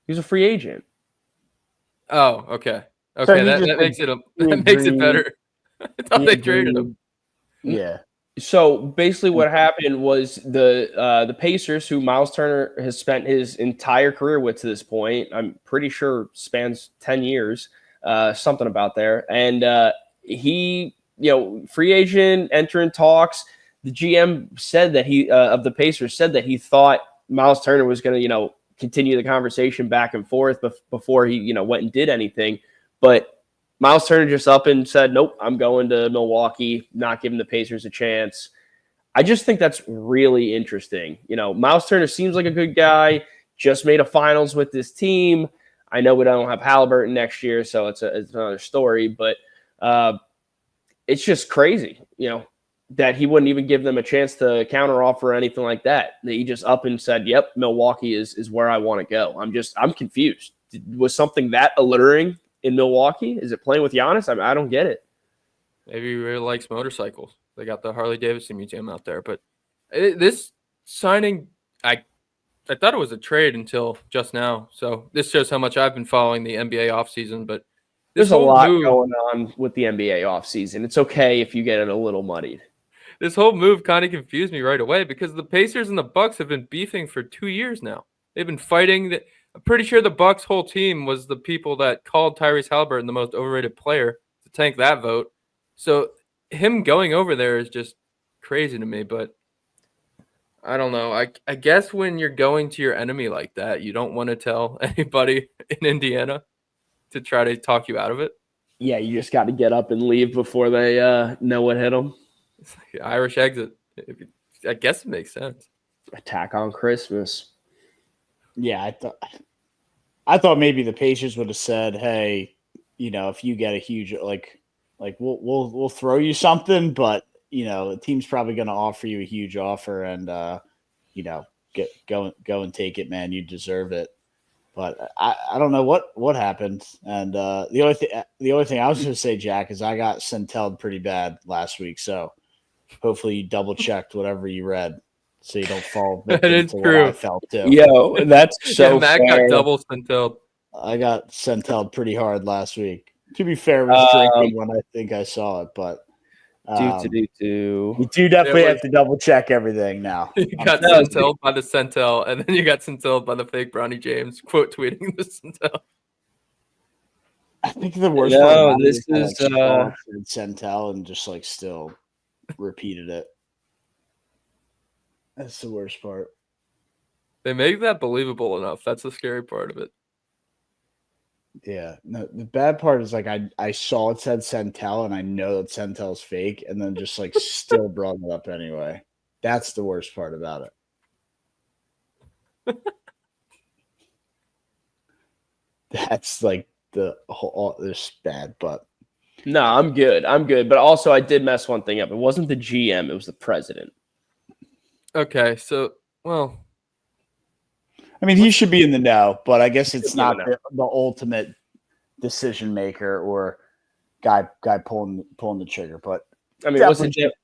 He was a free agent. Oh, okay. So Okay, he that just makes it he that makes it agreed- better. I thought he they traded him. agreed. Yeah. So basically, what happened was the Pacers, who Miles Turner has spent his entire career with to this point, I'm pretty sure spans 10 years, something about there, and he, free agent, entering talks. The GM said that he of the Pacers said that he thought Miles Turner was going to, continue the conversation back and forth before he, went and did anything, but Miles Turner just up and said, nope, I'm going to Milwaukee, not giving the Pacers a chance. I just think that's really interesting. Miles Turner seems like a good guy, just made a finals with this team. I know we don't have Halliburton next year, so it's another story, but it's just crazy, that he wouldn't even give them a chance to counteroffer or anything like that. That he just up and said, yep, Milwaukee is where I want to go. I'm confused. Was something that alluring in Milwaukee? Is it playing with Giannis? I don't get it. Maybe he really likes motorcycles. They got the Harley Davidson Museum out there. But this signing, I thought it was a trade until just now. So this shows how much I've been following the NBA offseason. But there's a lot going on with the NBA offseason. It's okay if you get it a little muddied. This whole move kind of confused me right away because the Pacers and the Bucks have been beefing for 2 years now. They've been fighting. I'm pretty sure the Bucks' whole team was the people that called Tyrese Halliburton the most overrated player to tank that vote. So him going over there is just crazy to me. But I don't know. I guess when you're going to your enemy like that, you don't want to tell anybody in Indiana to try to talk you out of it. Yeah, you just got to get up and leave before they know what hit them. It's like the Irish exit. I guess it makes sense. Attack on Christmas. Yeah, I thought maybe the Pacers would have said, "Hey, if you get a huge like we'll throw you something, but the team's probably going to offer you a huge offer, and go and take it, man. You deserve it." But I don't know what happened, and the only thing I was going to say, Jack, is I got centelled pretty bad last week, so hopefully you double checked whatever you read, so you don't fall victim That is to true. what I felt too. Yo, that's so yeah, Matt fair. got double centelled. I got centelled pretty hard last week. To be fair, I was drinking when I think I saw it, but you do definitely have to double check everything now. You got centelled by the centell, and then you got centelled by the fake Bronny James quote tweeting the centell. I think the worst part this is is centell and just still repeated it. That's the worst part. They make that believable enough. That's the scary part of it. Yeah. No, the bad part is I saw it said centell and I know that centell's fake, and then just still brought it up anyway. That's the worst part about it. That's the whole this bad, but no, I'm good. But also, I did mess one thing up. It wasn't the GM; it was the president. Okay, so I mean, he should be in the know, but I guess it's not the ultimate decision maker or guy pulling the trigger. But I mean,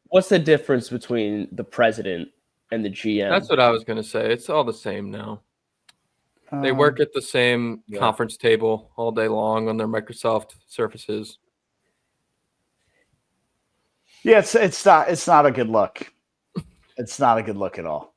what's the difference between the president and the GM? that's what I was going to say. It's all the same now. They work at the same conference table all day long on their Microsoft Surfaces. Yeah, it's not a good look. It's not a good look at all.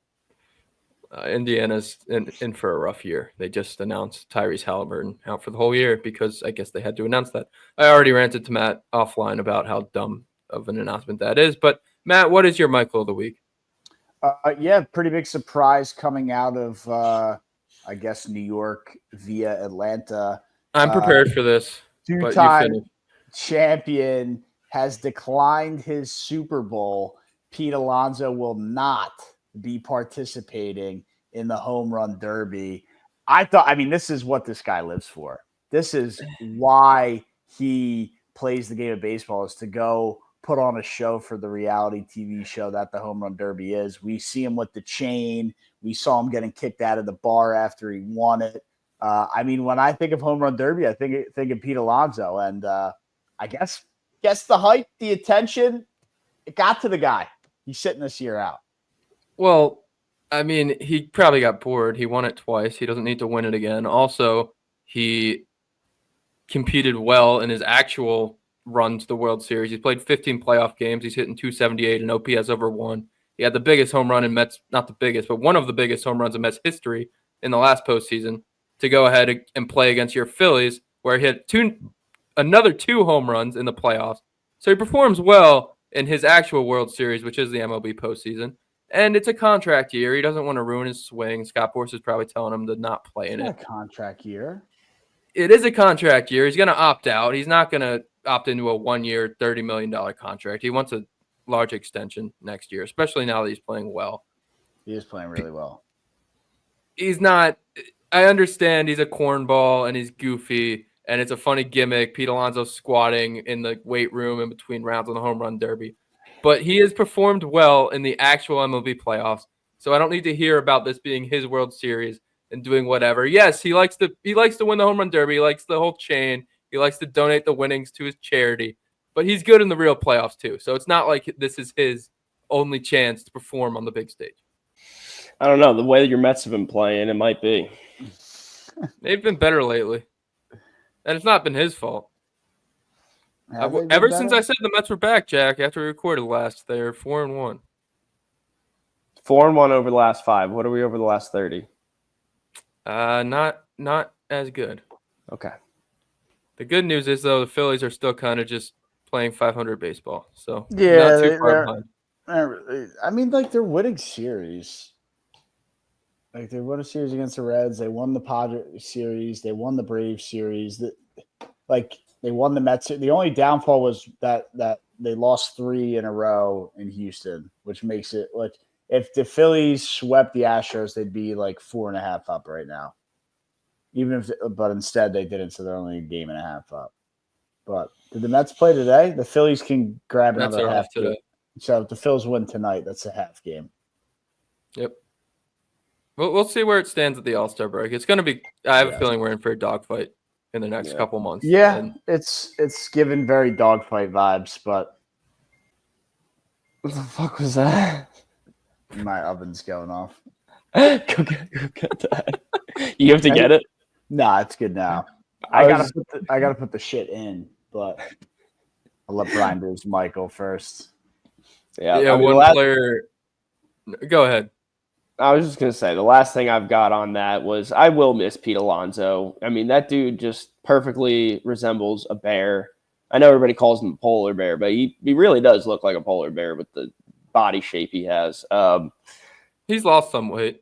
Indiana's in for a rough year. They just announced Tyrese Halliburton out for the whole year because I guess they had to announce that. I already ranted to Matt offline about how dumb of an announcement that is. But Matt, what is your Michael of the week? Pretty big surprise coming out of I guess New York via Atlanta. I'm prepared for this. Two-time champion has declined his Super Bowl. Pete Alonso will not be participating in the home run derby. This is what this guy lives for. This is why he plays the game of baseball, is to go put on a show for the reality TV show that the Home Run Derby is. We see him with the chain. We saw him getting kicked out of the bar after he won it. I mean, when I think of Home Run Derby, I think of Pete Alonso. And I guess the hype, the attention, it got to the guy. He's sitting this year out. Well, I mean, he probably got bored. He won it twice. He doesn't need to win it again. Also, he competed well in his actual run to the World Series. He's played 15 playoff games. He's hitting 278 and OPS over 1. He had the biggest home run in Mets, not the biggest, but one of the biggest home runs in Mets history in the last postseason to go ahead and play against your Phillies, where he had another 2 home runs in the playoffs. So he performs well in his actual World Series, which is the MLB postseason. And it's a contract year. He doesn't want to ruin his swing. Scott Boras is probably telling him to not play in it. It's not a contract year. It is a contract year. He's going to opt out. He's not going to opt into a 1-year, $30 million contract. He wants a large extension next year, especially now that he's playing well. He is playing really well. He's not – I understand he's a cornball and he's goofy and it's a funny gimmick. Pete Alonso squatting in the weight room in between rounds on the Home Run Derby. But he has performed well in the actual MLB playoffs, so I don't need to hear about this being his World Series and doing whatever. Yes, he likes to win the Home Run Derby. He likes the whole chain. He likes to donate the winnings to his charity. But he's good in the real playoffs too. So it's not like this is his only chance to perform on the big stage. I don't know. The way that your Mets have been playing, it might be. They've been better lately. And it's not been his fault. Ever since I said the Mets were back, Jack, after we recorded last, they're 4-1. 4-1 over the last 5. What are we over the last 30? Not as good. Okay. The good news is, though, the Phillies are still kind of just playing 500 baseball. So, yeah, not too far behind. I mean, like, they're winning series. Like, they won a series against the Reds. They won the Padres series. They won the Braves series. They won the Mets. The only downfall was that they lost 3 in a row in Houston, which makes it like if the Phillies swept the Astros, they'd be like 4.5 up right now. But instead they didn't, so they're only a game and a half up. But did the Mets play today? The Phillies can grab another half today. So if the Phils win tonight, that's a half game. Yep. We'll see where it stands at the All Star break. It's going to be. I have a feeling we're in for a dogfight in the next couple months. Yeah, and it's given very dogfight vibes, but what the fuck was that? My oven's going off. Go get that. You have to get it? Nah, it's good now. I gotta put the shit in, but I'll let Brian do his Michael first. Yeah, I mean, one player. Go ahead. I was just going to say, the last thing I've got on that was I will miss Pete Alonso. I mean, that dude just perfectly resembles a bear. I know everybody calls him a polar bear, but he really does look like a polar bear with the body shape he has. He's lost some weight.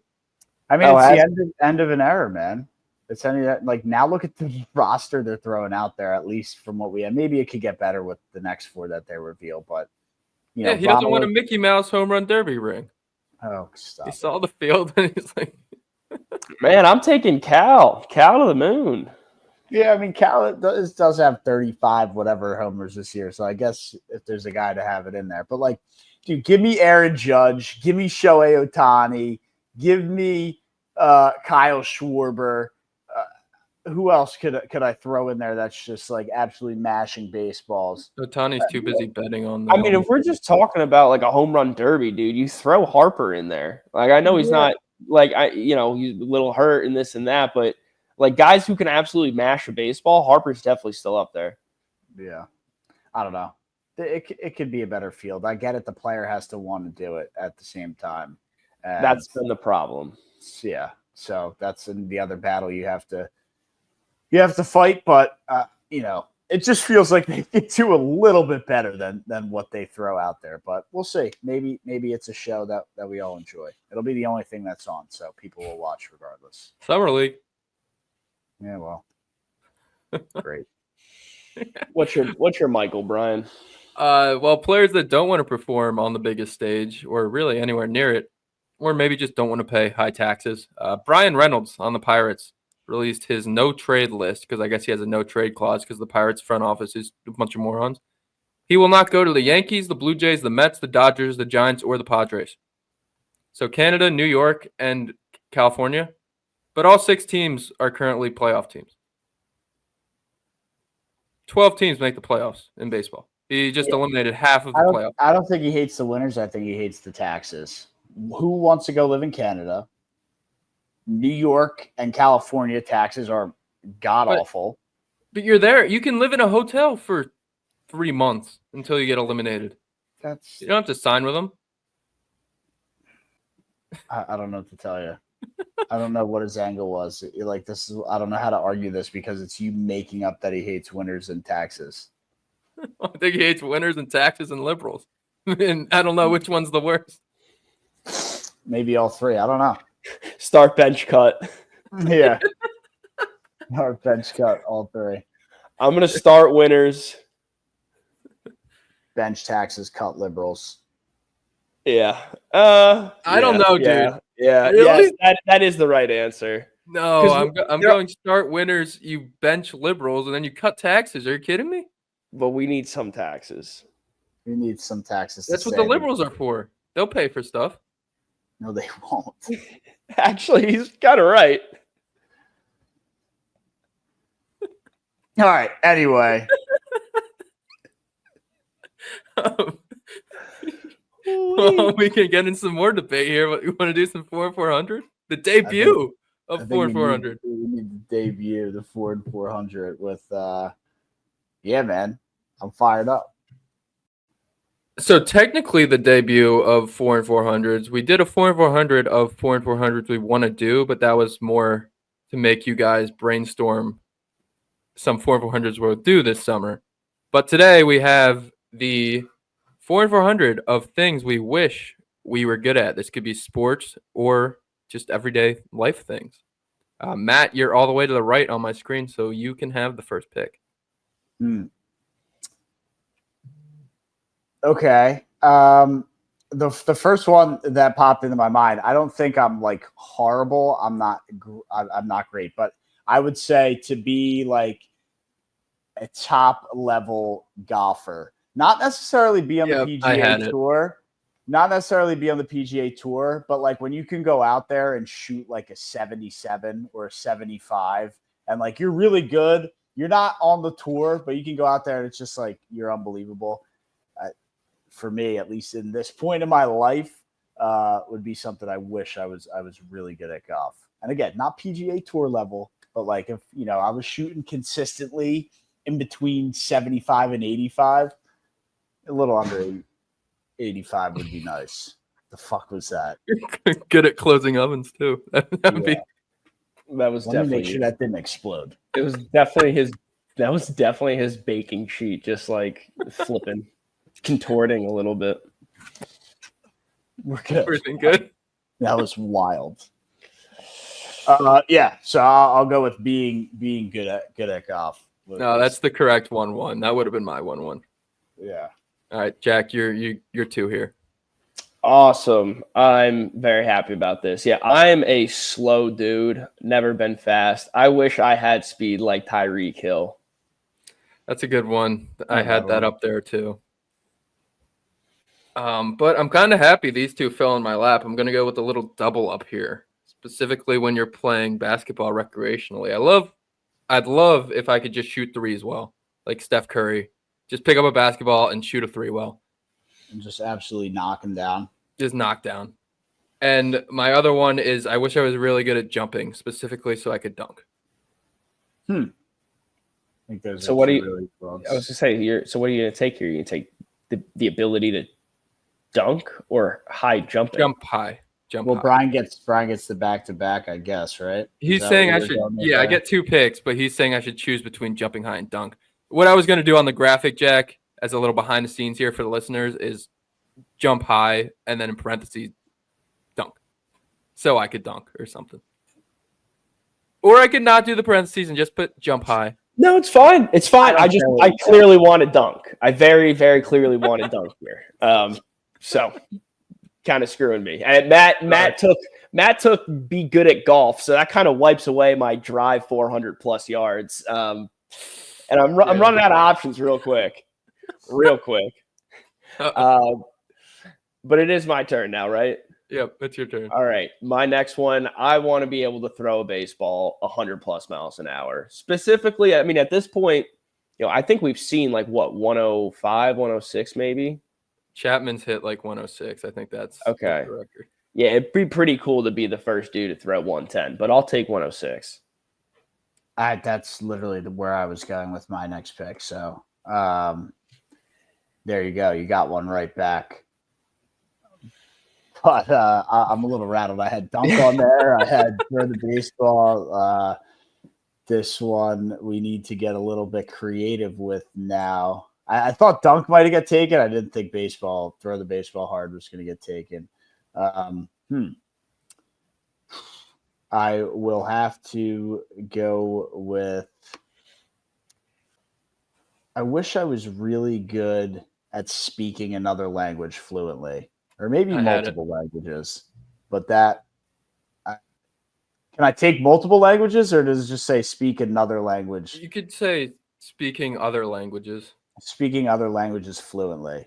I mean, it's the end of an era, man. It's like now look at the roster they're throwing out there, at least from what we have. Maybe it could get better with the next 4 that they reveal, but you know, he doesn't want a Mickey Mouse home run derby ring. Oh, stop. He saw the field and he's like, man, I'm taking Cal to the moon. Yeah, I mean, Cal does have 35 whatever homers this year, so I guess if there's a guy to have it in there. But, like, dude, give me Aaron Judge, give me Shohei Ohtani, give me Kyle Schwarber. Who else could I throw in there that's just, like, absolutely mashing baseballs? Ohtani's too busy betting on them. I mean, if we're just talking about, like, a home run derby, dude, you throw Harper in there. Like, I know he's not, like, he's a little hurt and this and that, but, like, guys who can absolutely mash a baseball, Harper's definitely still up there. Yeah. I don't know. It could be a better field. I get it. The player has to want to do it at the same time. And that's been the problem. Yeah. So that's in the other battle you have to fight, but it just feels like they could do a little bit better than what they throw out there. But we'll see. Maybe it's a show that we all enjoy. It'll be the only thing that's on, so people will watch regardless. Summer League. Yeah, well, great. What's your Michael, Brian? Well, players that don't want to perform on the biggest stage or really anywhere near it, or maybe just don't want to pay high taxes. Brian Reynolds on the Pirates released his no trade list because I guess he has a no trade clause because the Pirates front office is a bunch of morons. He will not go to the Yankees, the Blue Jays, the Mets, the Dodgers, the Giants, or the Padres. So Canada, New York, and California. But all 6 teams are currently playoff teams. 12 teams make the playoffs in baseball. He just eliminated half of the playoffs. I don't think he hates the winners. I think he hates the taxes. Who wants to go live in Canada? New York and California taxes are god-awful. But you're there. You can live in a hotel for 3 months until you get eliminated. You don't have to sign with them. I don't know what to tell you. I don't know what his angle was. Like this is, I don't know how to argue this because it's you making up that he hates winners and taxes. I think he hates winners and taxes and liberals. And I don't know which one's the worst. Maybe all 3. I don't know. Start bench cut. Yeah. Our bench cut, all 3. I'm going to start winners. Bench taxes, cut liberals. Yeah. I don't know, dude. Yeah. Really? Yes, that is the right answer. No, I'm going start winners, you bench liberals, and then you cut taxes. Are you kidding me? But we need some taxes. We need some taxes. That's what the liberals are for. They'll pay for stuff. No, they won't. Actually, he's kind of right. All right. Anyway. Well, we can get in some more debate here. What, you want to do some 4 and 400? The debut of 4 and 400. We need to debut the 4 and 400 with, yeah, man. I'm fired up. So technically, the debut of 4 and 400s, we did a 4 and 400 of 4 and 400s we want to do, but that was more to make you guys brainstorm some 4 and 400s we'll do this summer. But today we have the 4 and 400 of things we wish we were good at. This could be sports or just everyday life things. Matt, you're all the way to the right on my screen, so you can have the first pick. Okay. The first one that popped into my mind, I don't think I'm like horrible. I'm not great, but I would say to be like a top level golfer, not necessarily be on the PGA Tour, not necessarily be on the PGA Tour, but like when you can go out there and shoot like a 77 or a 75 and like you're really good, you're not on the tour, but you can go out there and it's just like you're unbelievable. For me, at least in this point in my life, would be something I wish I was really good at golf. And again, not PGA Tour level, but like if I was shooting consistently in between 75 and 85, a little under 85 would be nice. The fuck was that? Good at closing ovens too. That was Let definitely. me make sure that didn't explode. It was definitely his. That was definitely his baking sheet, just like flipping, contorting a little bit. We're good. Everything good? That was wild. Yeah, so I'll go with being good at golf. No, that's the correct 1-1. That would have been my 1-1. Yeah. All right, Jack, you're 2 here. Awesome. I'm very happy about this. Yeah, I'm a slow dude. Never been fast. I wish I had speed like Tyreek Hill. That's a good one. I had that up there too. But I'm kind of happy these two fell in my lap. I'm going to go with a little double up here, specifically when you're playing basketball recreationally. I'd love if I could just shoot threes well, like Steph Curry. Just pick up a basketball and shoot a 3 well. And just absolutely knock him down. Just knock down. And my other one is I wish I was really good at jumping, specifically so I could dunk. I think those So what do you? really I was to say, so what are you going to take here? You going to take the ability to dunk or high jumping? Jump high. Well, Brian gets the back-to-back, I guess, right? He's saying I should. Yeah, I get 2 picks, but he's saying I should choose between jumping high and dunk. What I was going to do on the graphic, Jack, as a little behind the scenes here for the listeners, is jump high and then in parentheses dunk, so I could dunk or something. Or I could not do the parentheses and just put jump high. No, it's fine. It's fine. I clearly want to dunk. I very, very clearly want to dunk here. So kind of screwing me. And Matt took be good at golf, so that kind of wipes away my drive 400 plus yards. And I'm running out of options real quick. real quick. But it is my turn now, right? Yep, it's your turn. All right. My next one, I want to be able to throw a baseball 100 plus miles an hour. Specifically, I mean, at this point, I think we've seen like what, 105, 106 maybe? Chapman's hit like 106. I think that's okay. The record. Yeah, it'd be pretty cool to be the first dude to throw 110, but I'll take 106. That's literally where I was going with my next pick. So there you go. You got one right back. But I'm a little rattled. I had dunk on there. I had throw the baseball. This one we need to get a little bit creative with now. I thought dunk might have got taken. I didn't think baseball, throw the baseball hard, was going to get taken. I will have to go with. I wish I was really good at speaking another language fluently. Or maybe multiple languages, but can I take multiple languages, or does it just say speak another language? You could say speaking other languages. Speaking other languages fluently.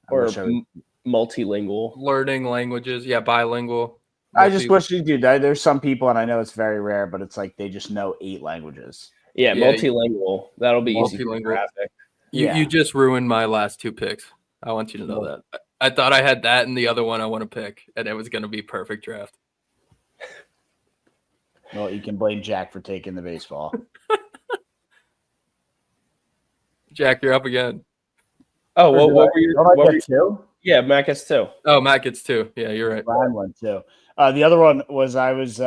Or multilingual. Learning languages. Yeah, bilingual. I just wish you do. There's some people, and I know it's very rare, but it's like they just know 8 languages. Yeah, multilingual. That'll be easy for graphic. You just ruined my last 2 picks. I want you to know that. I thought I had that and the other one I want to pick, and it was going to be perfect draft. Well, you can blame Jack for taking the baseball. Jack, you're up again. Oh, what were you? What get 2? Yeah, Matt gets 2. Oh, Matt gets 2. Yeah, you're right. Brian won 2. The other one was I was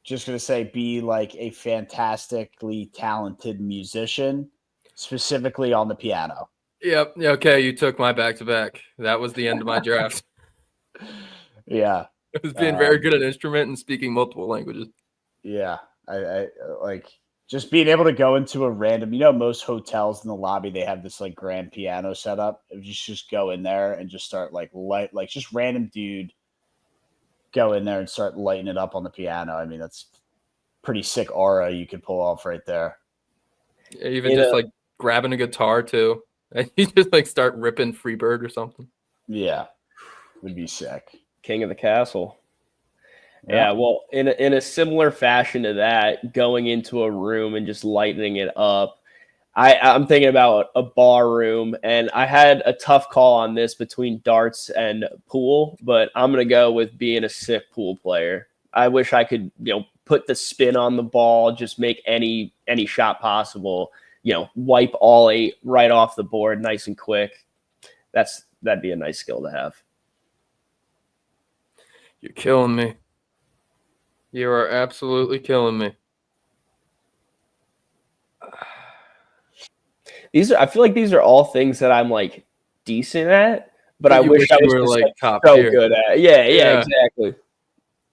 just going to say be like a fantastically talented musician, specifically on the piano. Yep. Okay, you took my back-to-back. That was the end of my draft. Yeah. It was being very good at instrument and speaking multiple languages. Yeah. I like just being able to go into a random, most hotels in the lobby, they have this like grand piano set up. If you just go in there and just start like just random dude go in there and start lighting it up on the piano. I mean, that's pretty sick aura you could pull off right there. Yeah, even just like grabbing a guitar too. And you just like start ripping Freebird or something. Yeah. Would be sick. King of the castle. Yeah, well, in a similar fashion to that, going into a room and just lighting it up. I'm thinking about a bar room, and I had a tough call on this between darts and pool, but I'm going to go with being a sick pool player. I wish I could, put the spin on the ball, just make any shot possible. Wipe all 8 right off the board, nice and quick. That'd be a nice skill to have. You're killing me. You are absolutely killing me. I feel like these are all things that I'm like decent at, but I wish I was were just, like top so tier. good at. Yeah, exactly.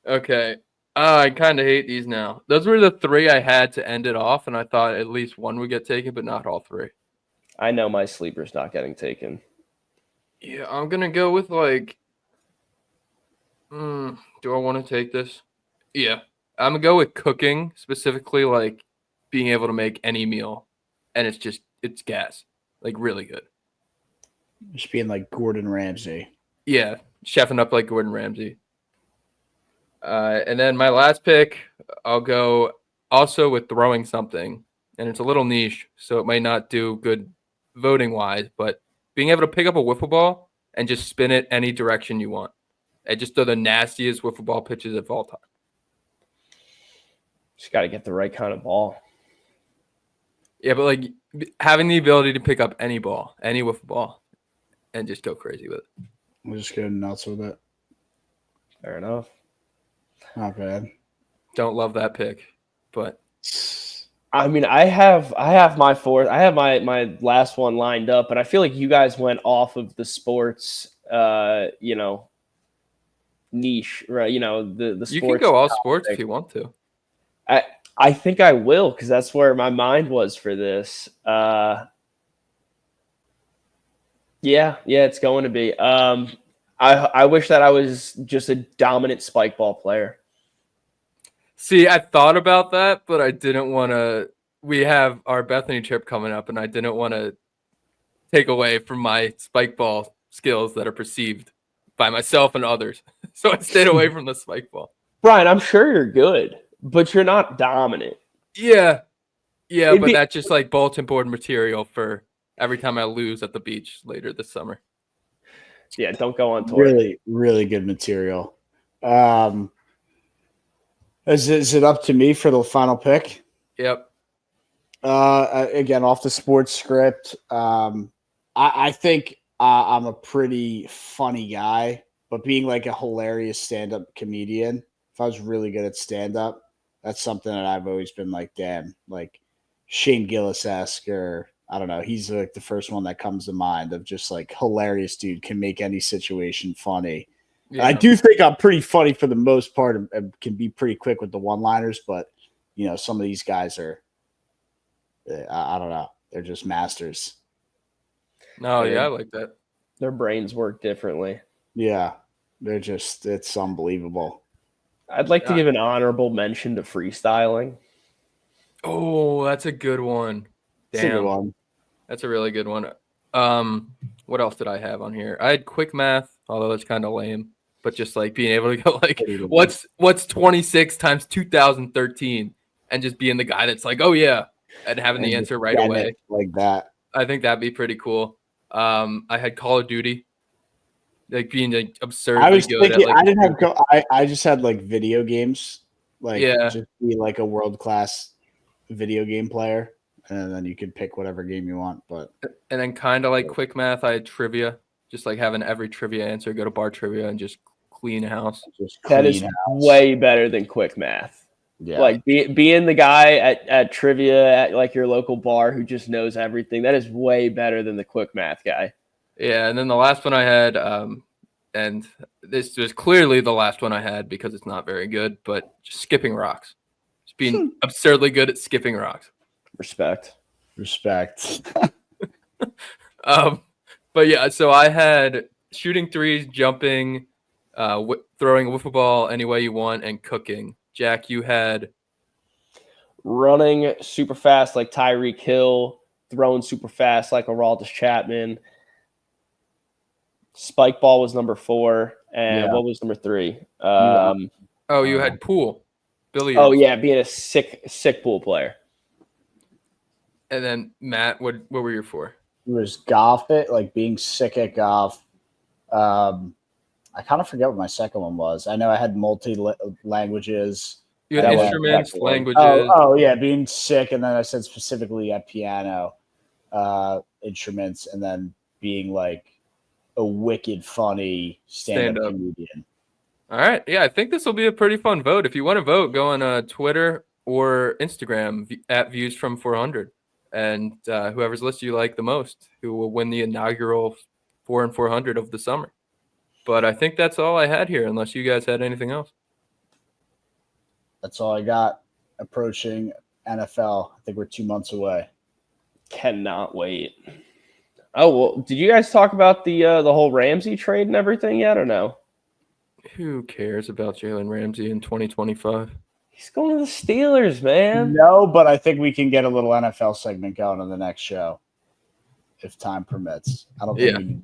Okay. I kind of hate these now. Those were the 3 I had to end it off, and I thought at least one would get taken, but not all 3. I know my sleeper's not getting taken. Yeah, I'm going to go with like, do I want to take this? Yeah. I'm going to go with cooking, specifically like being able to make any meal, and it's gas, like really good. Just being like Gordon Ramsay. Yeah, chefing up like Gordon Ramsay. And then my last pick, I'll go also with throwing something, and it's a little niche, so it might not do good voting-wise, but being able to pick up a wiffle ball and just spin it any direction you want. And just throw the nastiest wiffle ball pitches of all time. Just got to get the right kind of ball. Yeah, but like having the ability to pick up any ball, any wiffle ball, and just go crazy with it. We'll just go nuts with it. Fair enough. Not bad. Don't love that pick, but I mean, I have my fourth. I have my last one lined up, but I feel like you guys went off of the sports, niche, right? The sports. You can go all sports if you want to. I think I will, because that's where my mind was for this. Yeah, it's going to be. I wish that I was just a dominant spike ball player. See, I thought about that, but I didn't want to. We have our Bethany trip coming up, and I didn't want to take away from my spike ball skills that are perceived by myself and others. So I stayed away from the spike ball. Brian, I'm sure you're good, but you're not dominant. Yeah, It'd but be- that's just like bulletin board material for every time I lose at the beach later this summer. Yeah, don't go on tour. Really, really good material. Is it up to me for the final pick? Yep. Again, off the sports script. I think I'm a pretty funny guy, but being like a hilarious stand-up comedian, if I was really good at stand-up, that's something that I've always been like, damn, like Shane Gillis-esque, or I don't know. He's like the first one that comes to mind of just like hilarious dude, can make any situation funny. Yeah. I do think I'm pretty funny for the most part and can be pretty quick with the one-liners, but you know, some of these guys are, I don't know, they're just masters. No, yeah, I like that. Their brains work differently. Yeah, they're just, it's unbelievable. I'd like to give an honorable mention to freestyling. Oh, that's a good one. It's a good Damn, one. that's a really good one. What else did I have on here? I had quick math, although that's kind of lame. But just like being able to go like, what's 26 times 2013, and just being the guy that's like, oh yeah, and having the answer right away like that. I think that'd be pretty cool. I had Call of Duty, like being like absurdly I was good. thinking, at, like, I just had like video games, like Yeah. just be like a world class video game player, and then you could pick whatever game you want. But and then kind of like quick math, I had trivia, just like having every trivia answer, go to bar trivia and just clean house. just That is clean house. way better than quick math. Yeah. Like being the guy at trivia at like your local bar who just knows everything. That is way better than the quick math guy. Yeah, and then the last one I had, and this was clearly the last one I had because it's not very good, but just skipping rocks. Just being absurdly good at skipping rocks. Respect. But yeah, so I had shooting threes, jumping, throwing a wiffle ball any way you want, and cooking. Jack, you had Running super fast like Tyreek Hill, throwing super fast like Aroldis Chapman. Spike ball was number 4, and what was number 3? you had pool, billiards. Oh yeah, being a sick pool player. And then Matt, what were your 4? It was golf, like being sick at golf. I kind of forget what my second one was. I know I had languages. You had instruments, languages. Oh yeah, being sick, and then I said specifically at piano, instruments, and then being like a wicked funny stand-up comedian. All right, yeah, I think this will be a pretty fun vote. If you want to vote, go on Twitter or Instagram at Views from 400, and whoever's list you like the most, who will win the inaugural 4 and 400 of the summer. But I think that's all I had here, unless you guys had anything else. That's all I got. Approaching NFL. I think we're 2 months away. Cannot wait. Oh, well, did you guys talk about the whole Ramsey trade and everything yet, or no? Who cares about Jalen Ramsey in 2025? He's going to the Steelers, man. No, but I think we can get a little NFL segment going on the next show, if time permits. I don't think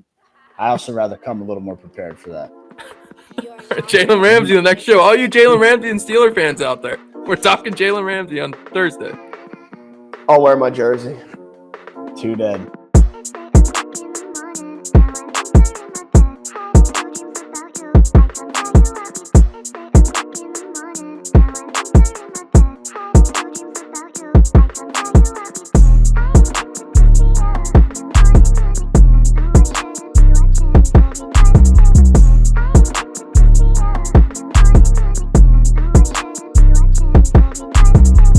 I also rather come a little more prepared for that. Jalen Ramsey, the next show. All you Jalen Ramsey and Steeler fans out there, we're talking Jalen Ramsey on Thursday. I'll wear my jersey. Tune in. We'll be right back.